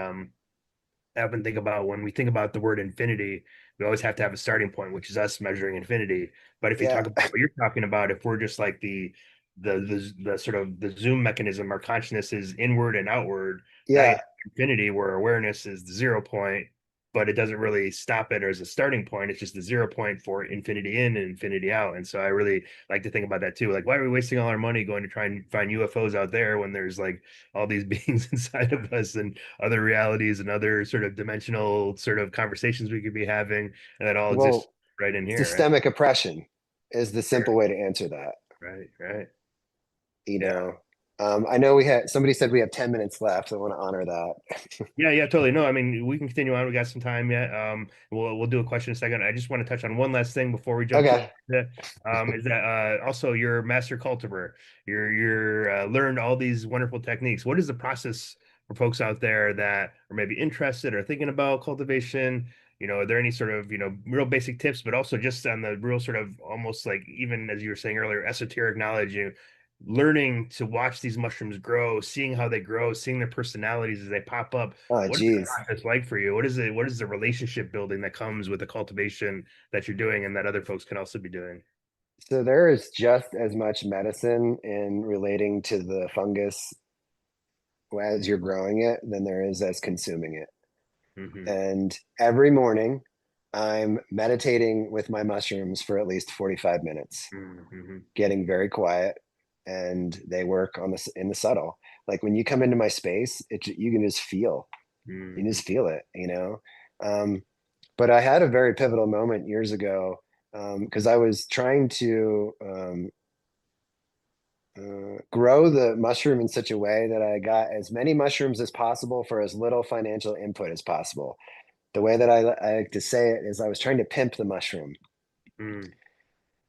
I often think about when we think about the word infinity, we always have to have a starting point, which is us measuring infinity. But if you Yeah, talk about what you're talking about, if we're just like the sort of the zoom mechanism, our consciousness is inward and outward. Now you yeah. have infinity where awareness is the 0 point, but it doesn't really stop it as a starting point. It's just the 0 point for infinity in and infinity out. And so I really like to think about that too. Like, why are we wasting all our money going to try and find UFOs out there when there's like all these beings inside of us and other realities and other sort of dimensional sort of conversations we could be having, and that all exists Well, right in here, right? systemic oppression is the Sure. simple way to answer that. Right, right. You Yeah. know, I know we had somebody said we have 10 minutes left. I want to honor that. Yeah, yeah, totally. No, I mean, we can continue on. We got some time yet. We'll do a question in a second. I just want to touch on one last thing before we jump to Okay. it. Is that also your master cultivar? You're learned all these wonderful techniques. What is the process for folks out there that are maybe interested or thinking about cultivation? Are there any sort of, real basic tips, but also just on the real sort of almost like even as you were saying earlier, esoteric knowledge, learning to watch these mushrooms grow, seeing how they grow, seeing their personalities as they pop up. Oh, What is the geez. process like for you? What is the relationship building that comes with the cultivation that you're doing and that other folks can also be doing? So there is just as much medicine in relating to the fungus as you're growing it than there is as consuming it. Hmm. And every morning, I'm meditating with my mushrooms for at least 45 minutes, Hmm. getting very quiet, and they work in the subtle. Like when you come into my space, you can just Hmm. feel it. Um, but I had a very pivotal moment years ago, because I was trying to grow the mushroom in such a way that I got as many mushrooms as possible for as little financial input as possible. The way that I like to say it is I was trying to pimp the mushroom. Hmm.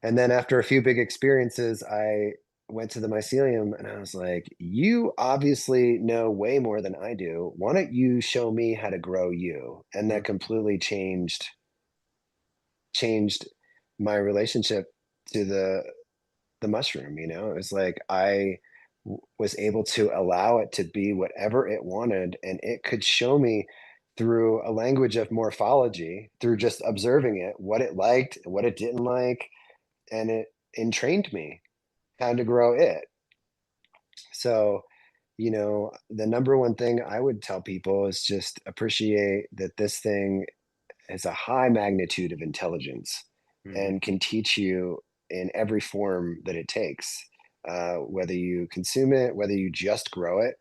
And then after a few big experiences, I went to the mycelium and I was like, you obviously know way more than I do. Why don't you show me how to grow you? And that completely changed my relationship to the mushroom. It was like was able to allow it to be whatever it wanted, and it could show me through a language of morphology, through just observing it, what it liked, what it didn't like, and it entrained me how to grow it. So, the number one thing I would tell people is just appreciate that this thing has a high magnitude of intelligence Mm-hmm. and can teach you in every form that it takes, whether you consume it, whether you just grow it,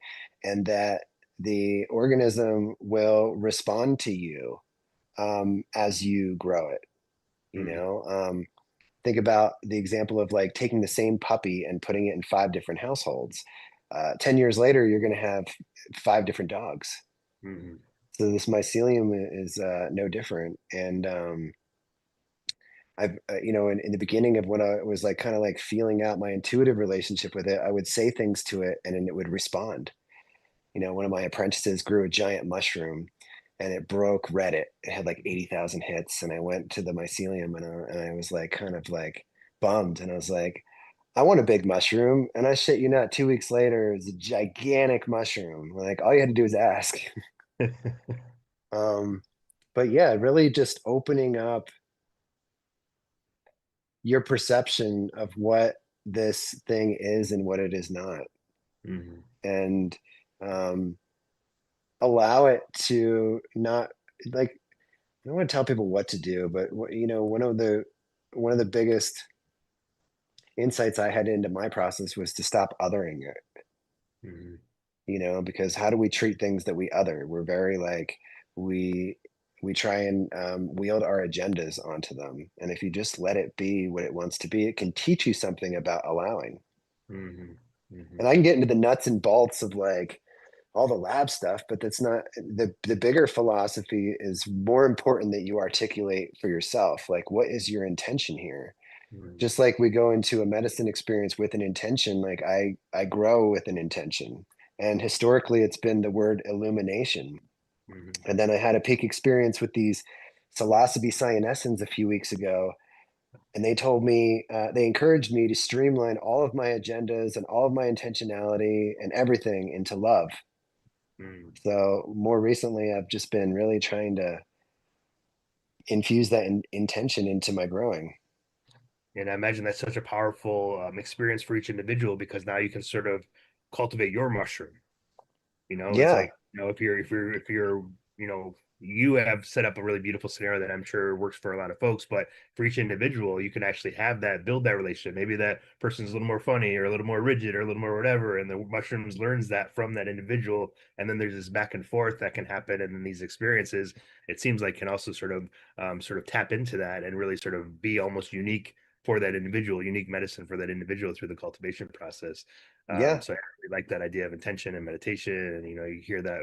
and that the organism will respond to you as you grow it. You Mm-hmm. know, think about the example of like taking the same puppy and putting it in 5 different households. 10 years later, you're going to have 5 different dogs. Mm-hmm. So this mycelium is no different. And I've, in the beginning of when I was like kind of like feeling out my intuitive relationship with it, I would say things to it and then it would respond. One of my apprentices grew a giant mushroom and it broke Reddit. It had like 80,000 hits. And I went to the mycelium and I was like, kind of like bummed. And I was like, I want a big mushroom. And I shit you not, 2 weeks later, it's a gigantic mushroom. Like all you had to do is ask. um, but yeah, really just opening up your perception of what this thing is and what it is not. Mm-hmm. And um, allow it to not like, I don't want to tell people what to do, but one of the biggest insights I had into my process was to stop othering it. Mm-hmm. Because how do we treat things that we other? We're very like we we try and wield our agendas onto them, and if you just let it be what it wants to be, it can teach you something about allowing. Mm-hmm. Mm-hmm. And I can get into the nuts and bolts of like all the lab stuff, but that's not the bigger philosophy is more important that you articulate for yourself. Like, what is your intention here? Mm-hmm. Just like we go into a medicine experience with an intention, like I grow with an intention. And historically it's been the word illumination. Mm-hmm. And then I had a peak experience with these psilocybe cyanescens a few weeks ago. And they told me, they encouraged me to streamline all of my agendas and all of my intentionality and everything into love. Mm-hmm. So more recently, I've just been really trying to infuse that intention into my growing. And I imagine that's such a powerful experience for each individual because now you can sort of cultivate your mushroom. It's Yeah, like, if you're, you have set up a really beautiful scenario that I'm sure works for a lot of folks, but for each individual, you can actually build that relationship. Maybe that person's a little more funny or a little more rigid or a little more whatever, and the mushrooms learns that from that individual. And then there's this back and forth that can happen. And then these experiences, it seems like can also sort of tap into that and really sort of be almost unique for that individual, unique medicine for that individual through the cultivation process. yeah, So I really like that idea of intention and meditation. And you hear that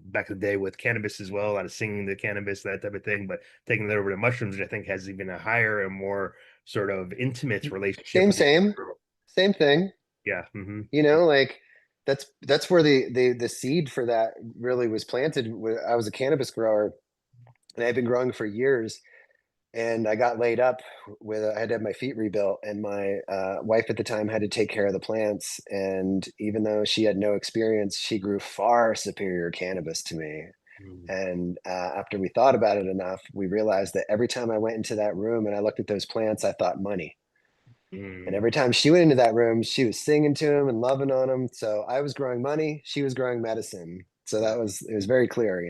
back in the day with cannabis as well, a lot of singing the cannabis, that type of thing. But taking that over to mushrooms, which I think has even a higher and more sort of intimate relationship same, with the same, same thing. yeah. Mm-hmm. Like that's where the seed for that really was planted. I was a cannabis grower, and I've been growing for years. And I got laid up I had to have my feet rebuilt, and my wife at the time had to take care of the plants. And even though she had no experience, she grew far superior cannabis to me. And after we thought about it enough, we realized that every time I went into that room and I looked at those plants, I thought money. And Mm-hmm. every time she went into that room, she was singing to him and loving on him. So I was growing money, she was growing medicine. So it was very clear.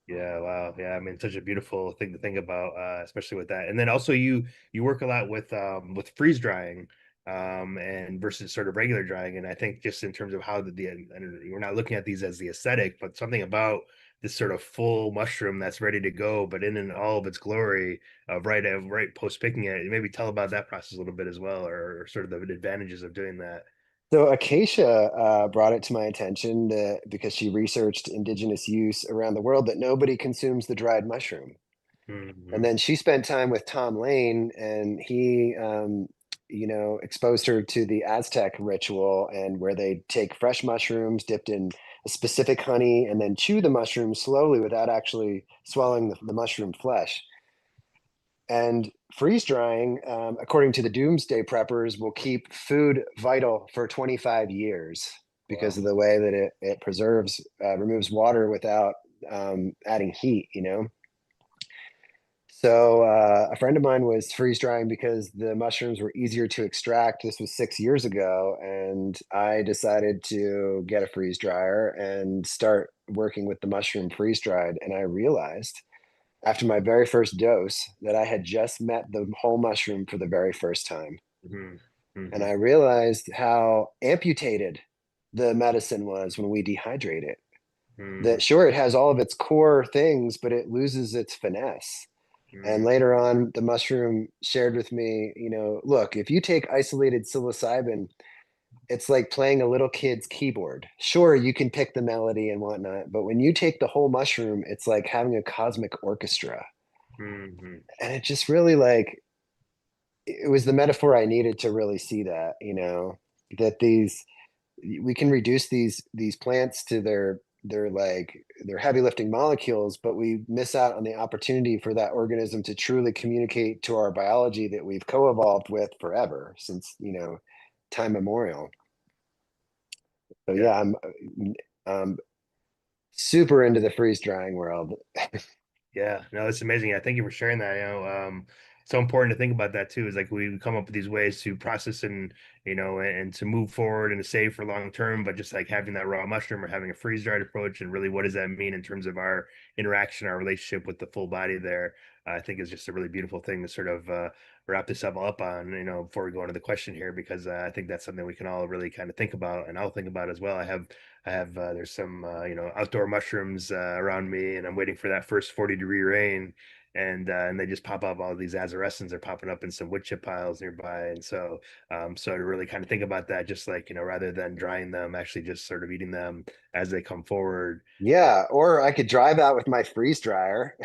Yeah, wow. Yeah, I mean, such a beautiful thing to think about, especially with that. And then also you work a lot with freeze drying, and versus sort of regular drying. And I think just in terms of how and we're not looking at these as the aesthetic, but something about this sort of full mushroom that's ready to go, but in all of its glory, right post picking it. Maybe tell about that process a little bit as well, or sort of the advantages of doing that. So Acacia brought it to my attention that because she researched indigenous use around the world that nobody consumes the dried mushroom. And Hmm. then she spent time with Tom Lane, and he, exposed her to the Aztec ritual, and where they take fresh mushrooms dipped in a specific honey and then chew the mushroom slowly without actually swallowing the mushroom flesh. And freeze drying, according to the doomsday preppers, will keep food vital for 25 years because Wow. of the way that it removes water without adding heat. So a friend of mine was freeze drying because the mushrooms were easier to extract. This was 6 years ago, and I decided to get a freeze dryer and start working with the mushroom freeze dried. And I realized after my very first dose that I had just met the whole mushroom for the very first time. Hmm. And Hmm. I realized how amputated the medicine was when we dehydrate it. Hmm. That sure, it has all of its core things, but it loses its finesse. And Hmm. later on, the mushroom shared with me, look, if you take isolated psilocybin, it's like playing a little kid's keyboard. Sure, you can pick the melody and whatnot, but when you take the whole mushroom, it's like having a cosmic orchestra. Hmm. And it just really like it was the metaphor I needed to really see that, that these we can reduce these plants to their heavy lifting molecules, but we miss out on the opportunity for that organism to truly communicate to our biology that we've co-evolved with forever since time memorial. So Yeah. yeah, I'm super into the freeze drying world. Yeah, no, it's amazing. Yeah, thank you for sharing that. So important to think about that too. Is like we come up with these ways to process and and to move forward and to save for long term, but just like having that raw mushroom or having a freeze dried approach, and really what does that mean in terms of our interaction, our relationship with the full body there, I think is just a really beautiful thing to sort of wrap this all up on, before we go into the question here, because I think that's something we can all really kind of think about, and I'll think about as well. I have there's some outdoor mushrooms around me, and I'm waiting for that first 40-degree rain, and they just pop up. All these azarescens are popping up in some wood chip piles nearby, and so to really kind of think about that, just like rather than drying them, actually just sort of eating them as they come forward. Yeah, or I could drive out with my freeze dryer.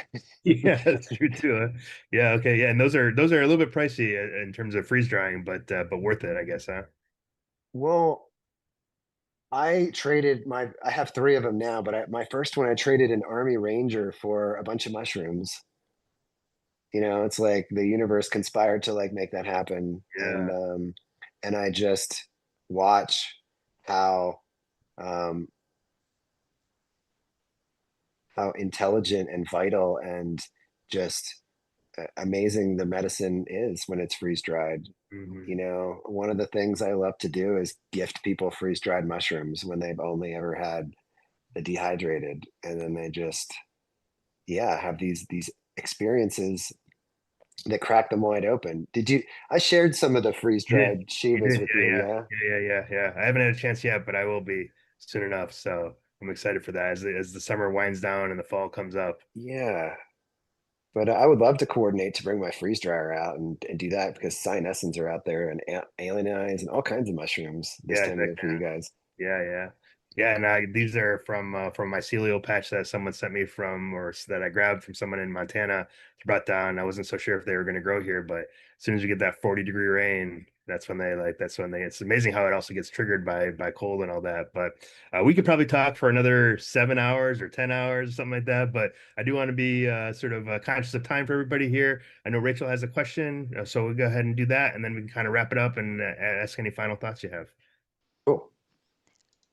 Yeah, that's true too. Yeah, okay, yeah, and those are a little bit pricey in terms of freeze drying, but worth it, I guess, huh? Well, I have three of them now, but my first one I traded an Army Ranger for a bunch of mushrooms. It's like the universe conspired to like make that happen. And Yeah. and I just watch how um how intelligent and vital and just amazing the medicine is when it's freeze dried. Hmm. One of the things I love to do is gift people freeze dried mushrooms when they've only ever had the dehydrated, and then they just yeah have these experiences that crack them wide open. Did you? I shared some of the freeze You did. dried You Shivas did. with Yeah, you. yeah. Yeah, Yeah. I haven't had a chance yet, but I will be soon enough. So I'm excited for that as the summer winds down and the fall comes up. yeah. But I would love to coordinate to bring my freeze dryer out and do that because cyanescens are out there and alienize and all kinds of mushrooms this Yeah, time of exactly. year for you guys. Yeah. And these are from my mycelial patch that someone sent me from, or that I grabbed from someone in Montana. Brought down. I wasn't so sure if they were going to grow here, but as soon as you get that 40-degree rain, that's when they. It's amazing how it also gets triggered by cold and all that. But we could probably talk for another 7 hours or 10 hours, something like that. But I do want to be sort of conscious of time for everybody here. I know Rachel has a question, so we'll go ahead and do that, and then we can kind of wrap it up and ask any final thoughts you have. Cool.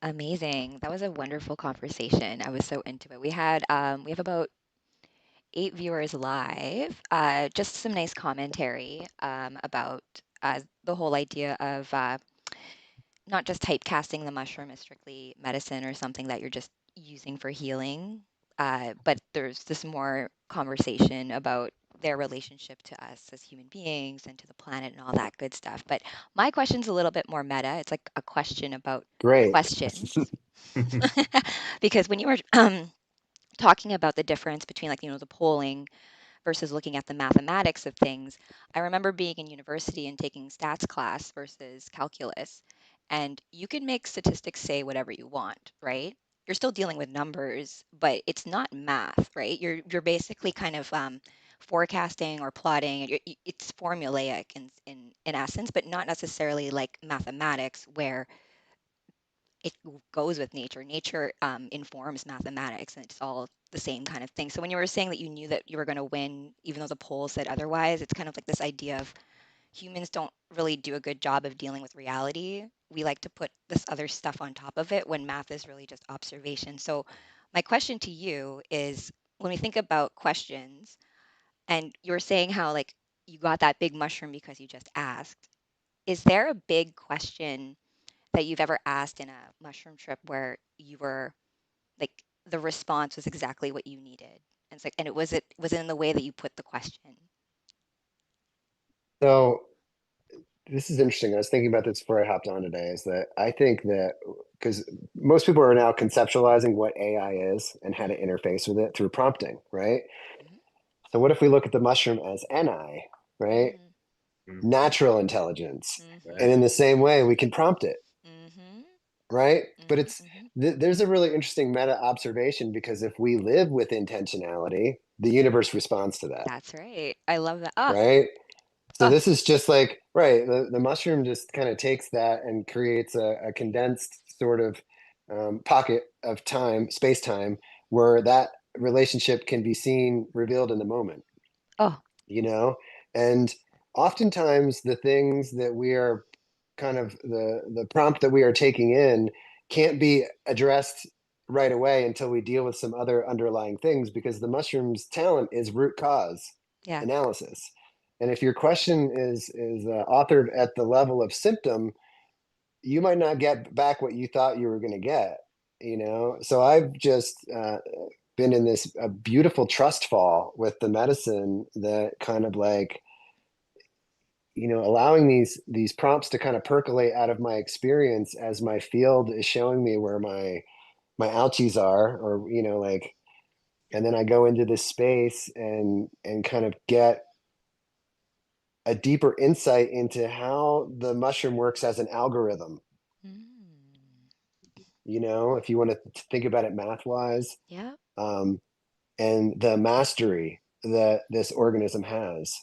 Amazing. That was a wonderful conversation. I was so into it. We have about 8 viewers live. Just some nice commentary about the whole idea of not just typecasting the mushroom as strictly medicine or something that you're just using for healing, but there's this more conversation about their relationship to us as human beings and to the planet and all that good stuff. But my question's a little bit more meta. It's like a question about Great. questions. Because when you were talking about the difference between the polling versus looking at the mathematics of things, I remember being in university and taking stats class versus calculus. And you can make statistics say whatever you want, right? You're still dealing with numbers, but it's not math, right? You're basically kind of forecasting or plotting. It's formulaic in essence, but not necessarily like mathematics where it goes with nature. Nature informs mathematics, and it's all the same kind of thing. So when you were saying that you knew that you were going to win, even though the polls said otherwise, it's kind of like this idea of humans don't really do a good job of dealing with reality. We like to put this other stuff on top of it when math is really just observation. So my question to you is, when we think about questions, And you were saying how like you got that big mushroom because you just asked. Is there a big question that you've ever asked in a mushroom trip where you were like the response was exactly what you needed? And it's like, and was it in the way that you put the question? So this is interesting. I was thinking about this before I hopped on today, is that I think that because most people are now conceptualizing what AI is and how to Mm-hmm. interface with it through prompting, right? Mm-hmm. So what if we look at the mushroom as NI, right? Mm-hmm. Mm, Natural intelligence. Mm-hmm. And right. in the same way, we can prompt it, Mm-hmm. right? But Mm-hmm. it's Mm-hmm. there's a really interesting meta observation, because if we live with intentionality, the universe responds to that, That's right. I love that. Ah, right? So ah. this is just like, right, the mushroom just kind of takes that and creates a condensed sort of pocket of time, space time, where that relationship can be seen revealed in the moment, Oh, you know? And oftentimes the things that we are kind of the prompt that we are taking in can't be addressed right away until we deal with some other underlying things, because the mushroom's talent is root cause yeah. analysis. And if your question is authored at the level of symptom, you might not get back what you thought you were going to get, you know? So I've just been in this a beautiful trust fall with the medicine, that kind of like, allowing these prompts to kind of percolate out of my experience as my field is showing me where my ouchies are, or like, and then I go into this space and kind of get a deeper insight into how the mushroom works as an algorithm. Mm. If you want to think about it math wise, Yeah. um, and the mastery that this organism has.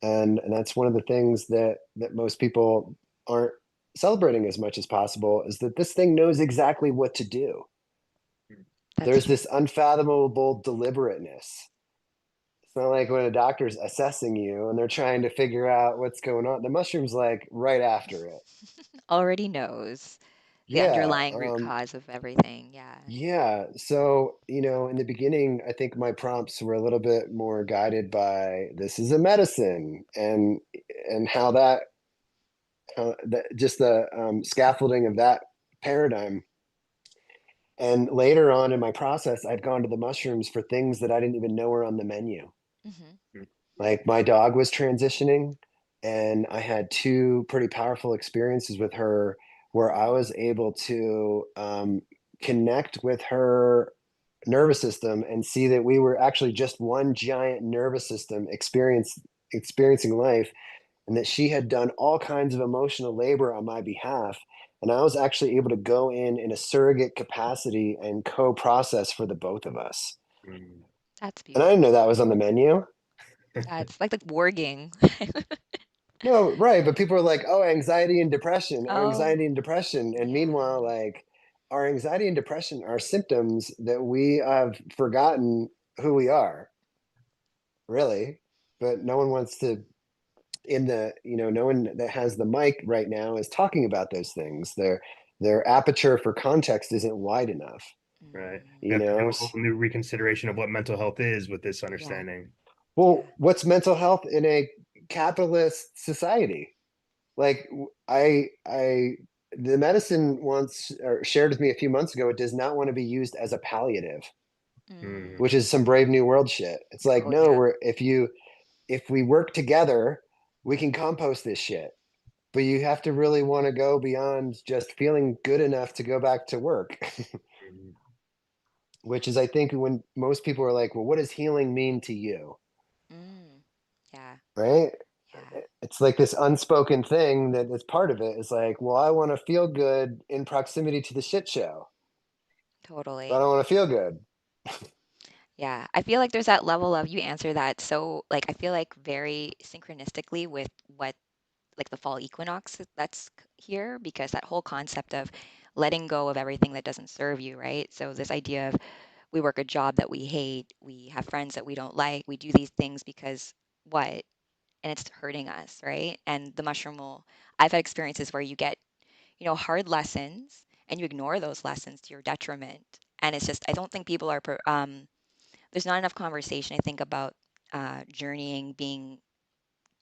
And that's one of the things that most people aren't celebrating as much as possible, is that this thing knows exactly what to do. That's There's true. this unfathomable deliberateness. It's not like when a doctor's assessing you and they're trying to figure out what's going on. The mushroom's like right after it. Already knows the Yeah. underlying root cause of everything. Yeah. Yeah. So, in the beginning, I think my prompts were a little bit more guided by, this is a medicine, and how that just the scaffolding of that paradigm. And later on in my process, I'd gone to the mushrooms for things that I didn't even know were on the menu. Mm-hmm. Mm, Like my dog was transitioning, and I had two pretty powerful experiences with her, where I was able to connect with her nervous system and see that we were actually just one giant nervous system experiencing life, and that she had done all kinds of emotional labor on my behalf, and I was actually able to go in a surrogate capacity and co-process for the both of us. mm. That's And I didn't know beautiful. that was on the menu. That's like the warging. No, right, but people are like, oh, anxiety and depression, oh, Oh, anxiety and depression, and yeah. meanwhile, like, our anxiety and depression are symptoms that we have forgotten who we are, really. But no one wants to, no one that has the mic right now is talking about those things. Their aperture for context isn't wide enough, Right. We you have to do know. a whole new reconsideration of what mental health is with this Yeah. understanding. Yeah. Well, what's mental health in a capitalist society? Like, I the medicine once, or shared with me a few months ago, it does not want to be used as a palliative, Mm, which Mm. is some brave new world shit. It's like, Oh, no, yeah. if we work together, we can compost this shit. But you have to really want to go beyond just feeling good enough to go back to work. mm, Which is, I think, when most people are like, well, what does healing mean to you? Mm. Yeah. Right? Yeah. It's like this unspoken thing that is part of it, is like, well, I want to feel good in proximity to the shit show, but I Totally. don't want to feel good. Yeah. I feel like there's that level of you answer that so like I feel like very synchronistically with what like the fall equinox that's here because that whole concept of letting go of everything that doesn't serve you, right? So this idea of we work a job that we hate, we have friends that we don't like, we do these things because what? And it's hurting us, right? And the mushroom will, I've had experiences where you get, hard lessons and you ignore those lessons to your detriment. And it's just, I don't think people are, there's not enough conversation, I think, about journeying being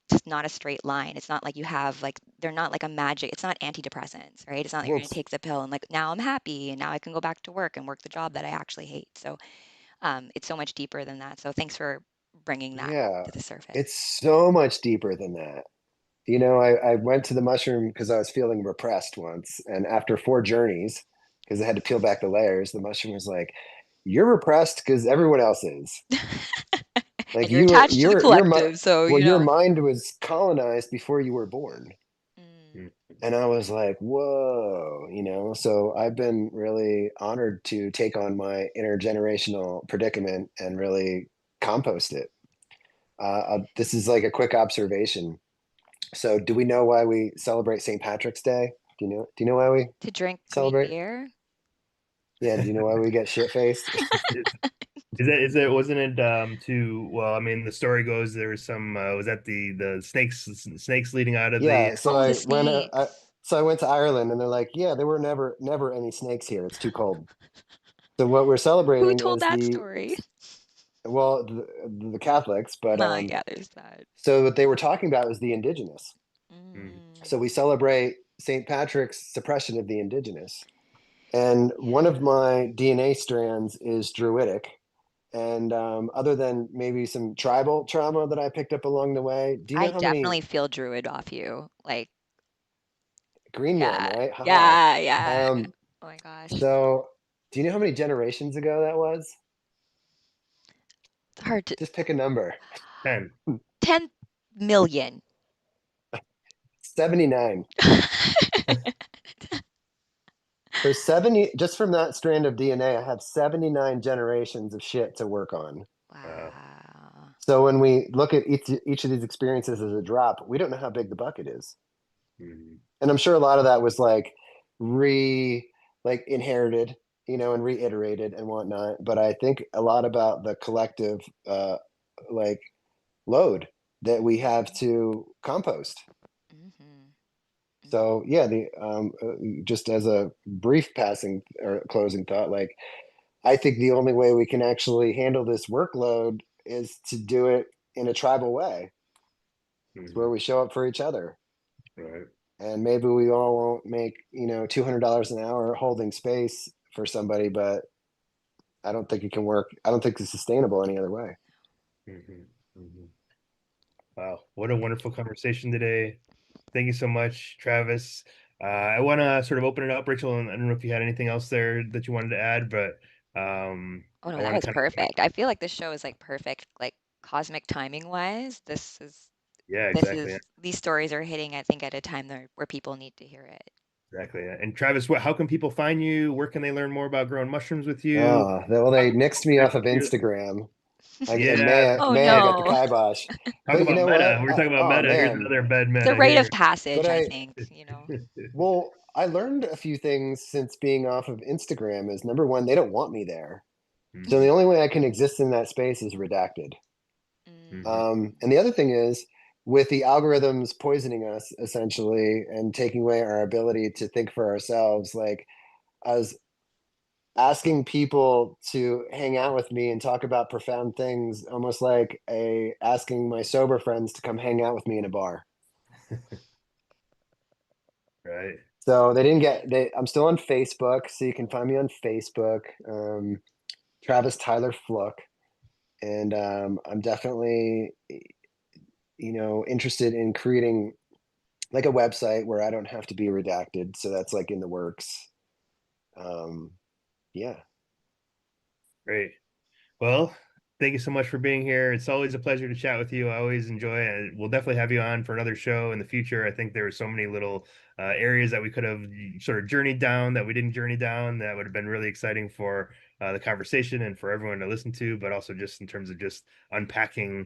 just not a straight line. It's not like you have like they're not like a magic. It's not antidepressants, right? It's not like you're Well, going to take the pill and like now I'm happy and now I can go back to work and work the job that I actually hate. So it's so much deeper than that. So thanks for bringing that yeah, to the surface. it's so much deeper than that. I went to the mushroom because I was feeling repressed once. And after 4 journeys, because I had to peel back the layers, the mushroom was like, "You're repressed because everyone else is. Like And you're attached to the collective, so well, your mind was colonized before you were born." Mm, And I was like, whoa. So I've been really honored to take on my intergenerational predicament and really compost it. This is like a quick observation. So, do we know why we celebrate St. Patrick's Day? Do you know why we to drink green celebrate? beer. Yeah. Do you know why we get shit faced? Wasn't it well, I mean, the story goes there was some was that the snakes leading out of the Yeah. So Oh, the I went. snakes. So I went to Ireland, and they're like, "Yeah, there were never any snakes here. It's too cold." So what we're Who celebrating told is that story? the Catholics, but Yeah, there's that. so what they were talking about was the indigenous. Mm. So we celebrate St. Patrick's suppression of the indigenous. And one of my DNA strands is druidic. And other than maybe some tribal trauma that I picked up along the way, do you know I how many definitely feel druid off you. Like, green man, yeah, right? Haha. yeah, yeah. Um, Oh my gosh. so do you know how many generations ago that was? It's hard to Just pick a number. 10. 10 million. 79. So 70, just from that strand of DNA, I have 79 generations of shit to work on. Wow. So when we look at each of these experiences as a drop, we don't know how big the bucket is. Mhm. And I'm sure a lot of that was like inherited, and reiterated and whatnot. But I think a lot about the collective like load that we have to compost. Hmm. So yeah, the just as a brief passing or closing thought, like I think the only way we can actually handle this workload is to do it in a tribal way. It's where Mhm. we show up for each other. Right. And maybe we all won't make, $200 an hour holding space for somebody, but I don't think it can work. I don't think it's sustainable any other way. Mhm. Mhm. Wow, what a wonderful conversation today. Thank you so much, Travis. I want to sort of open it up, Rachel, and I don't know if you had anything else there that you wanted to add, but Oh no, I that want to was kind of, perfect. I feel like this show is like perfect, like cosmic timing wise. yeah, This exactly, is these stories are hitting, I think, at a time where people need to hear it. exactly. And Travis, how can people find you? Where can they learn more about growing mushrooms with you? Oh, well, How they can nixed people me off connect of with you? Instagram. And Yeah, Oh May I got the no. kibosh. talk But you about know meta. what? We're talking about Oh meta. Here's man. another bed It's a meta rite of here. But passage, I think. well, I learned a few things since being off of Instagram is number one, they don't want me there. So the Mhm. only way I can exist in that space is redacted. Mhm. Mm. And the other thing is, with the algorithms poisoning us essentially and taking away our ability to think for ourselves, like I was asking people to hang out with me and talk about profound things, almost like a asking my sober friends to come hang out with me in a bar. Right. So they didn't get they I'm still on Facebook, so you can find me on Facebook, Travis Tyler Fluck. And I'm definitely, interested in creating like a website where I don't have to be redacted. So that's like in the works. Um, yeah. Great. Well, thank you so much for being here. It's always a pleasure to chat with you. I always enjoy it. We'll definitely have you on for another show in the future. I think there are so many little areas that we could have sort of journeyed down that we didn't journey down that would have been really exciting for the conversation and for everyone to listen to, but also just in terms of just unpacking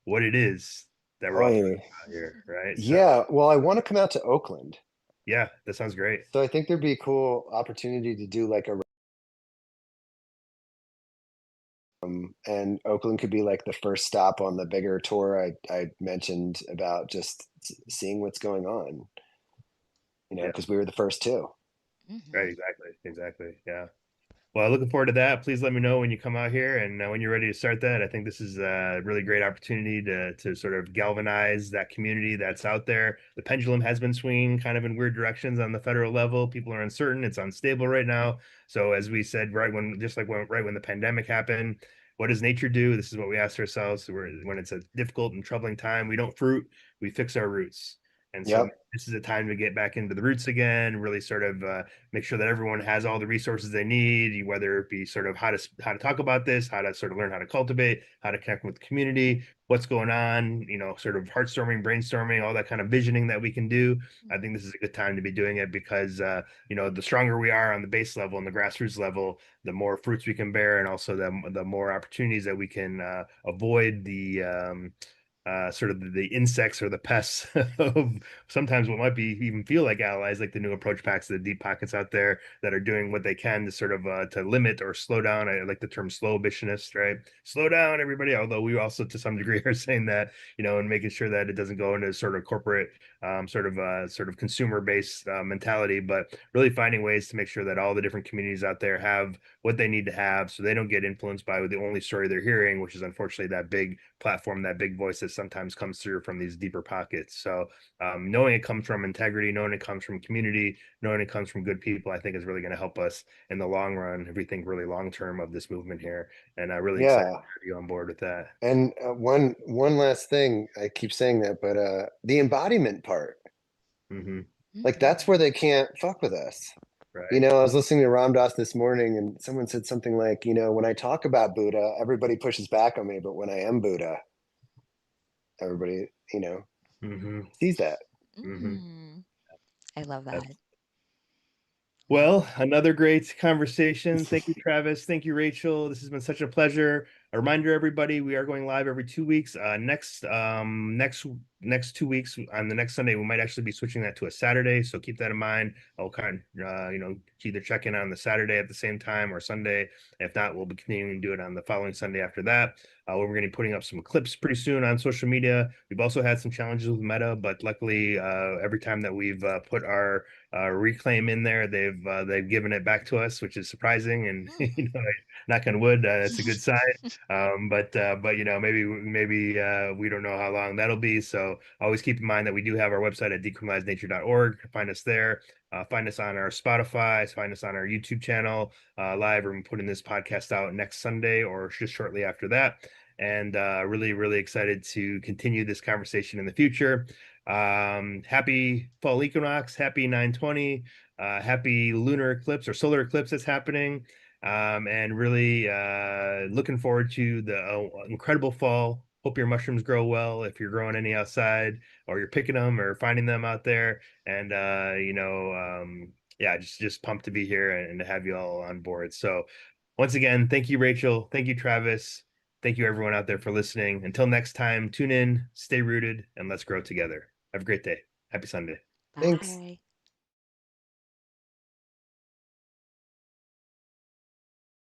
what it is that we're all talking Oh, about here, right? So, yeah. Well, I want to come out to Oakland. yeah, that sounds great. So I think there'd be a cool opportunity to do like and Oakland could be like the first stop on the bigger tour I mentioned about just seeing what's going on, Yeah, because we were the first two. right. Hmm. Exactly. Exactly. Yeah. Well, looking forward to that. Please let me know when you come out here and when you're ready to start that. I think this is a really great opportunity to sort of galvanize that community that's out there. The pendulum has been swinging kind of in weird directions on the federal level. People are uncertain. It's unstable right now. So as we said, right when the pandemic happened, what does nature do? This is what we asked ourselves. When it's a difficult and troubling time, we don't fruit, we fix our roots. And so Yep. this is a time to get back into the roots again, really sort of make sure that everyone has all the resources they need, whether it be sort of how to talk about this, how to sort of learn how to cultivate, how to connect with the community, what's going on, sort of heartstorming, brainstorming, all that kind of visioning that we can do. I think this is a good time to be doing it because the stronger we are on the base level and the grassroots level, the more fruits we can bear, and also the more opportunities that we can avoid the sort of the insects or the pests of sometimes what might be even feel like allies, like the new approach packs, the deep pockets out there that are doing what they can to sort of to limit or slow down. I like the term slow abolitionists, right? Slow down, everybody. Although we also, to some degree, are saying that, and making sure that it doesn't go into sort of corporate, sort of consumer based mentality, but really finding ways to make sure that all the different communities out there have what they need to have, so they don't get influenced by the only story they're hearing, which is unfortunately that big platform, that big voice that sometimes comes through from these deeper pockets. So knowing it comes from integrity, knowing it comes from community, knowing it comes from good people, I think is really going to help us in the long run, if we think really long term of this movement here. And I'm really excited to Yeah. have you on board with that. And one last thing, I keep saying that, but the embodiment part, Hmm. like that's where they can't fuck with us. Right. I was listening to Ram Dass this morning, and someone said something like, when I talk about Buddha, everybody pushes back on me, but when I am Buddha, everybody, Hmm. sees that. Hmm. I love that. Well, another great conversation. Thank you, Travis. Thank you, Rachel. This has been such a pleasure. A reminder, everybody, we are going live every 2 weeks. Next 2 weeks on the next Sunday, we might actually be switching that to a Saturday. So keep that in mind. I'll kind of, either check in on the Saturday at the same time or Sunday. If not, we'll be continuing to do it on the following Sunday after that. We're going to be putting up some clips pretty soon on social media. We've also had some challenges with Meta, but luckily, every time that we've put our reclaim in there, they've given it back to us, which is surprising. And knock on wood, it's a good sign. But maybe we don't know how long that'll be. So always keep in mind that we do have our website at decriminializenature.org. Find us there. Find us on our Spotify. Find us on our YouTube channel live. We're putting this podcast out next Sunday or just shortly after that. And really, really excited to continue this conversation in the future. Happy fall equinox, happy 920, happy lunar eclipse or solar eclipse that's happening. And really looking forward to the incredible fall. Hope your mushrooms grow well if you're growing any outside or you're picking them or finding them out there. And yeah, just pumped to be here and to have you all on board. So once again, thank you, Rachel. Thank you, Travis. Thank you, everyone out there, for listening. Until next time, tune in, stay rooted, and let's grow together. Have a great day. Happy Sunday. Thanks. Bye.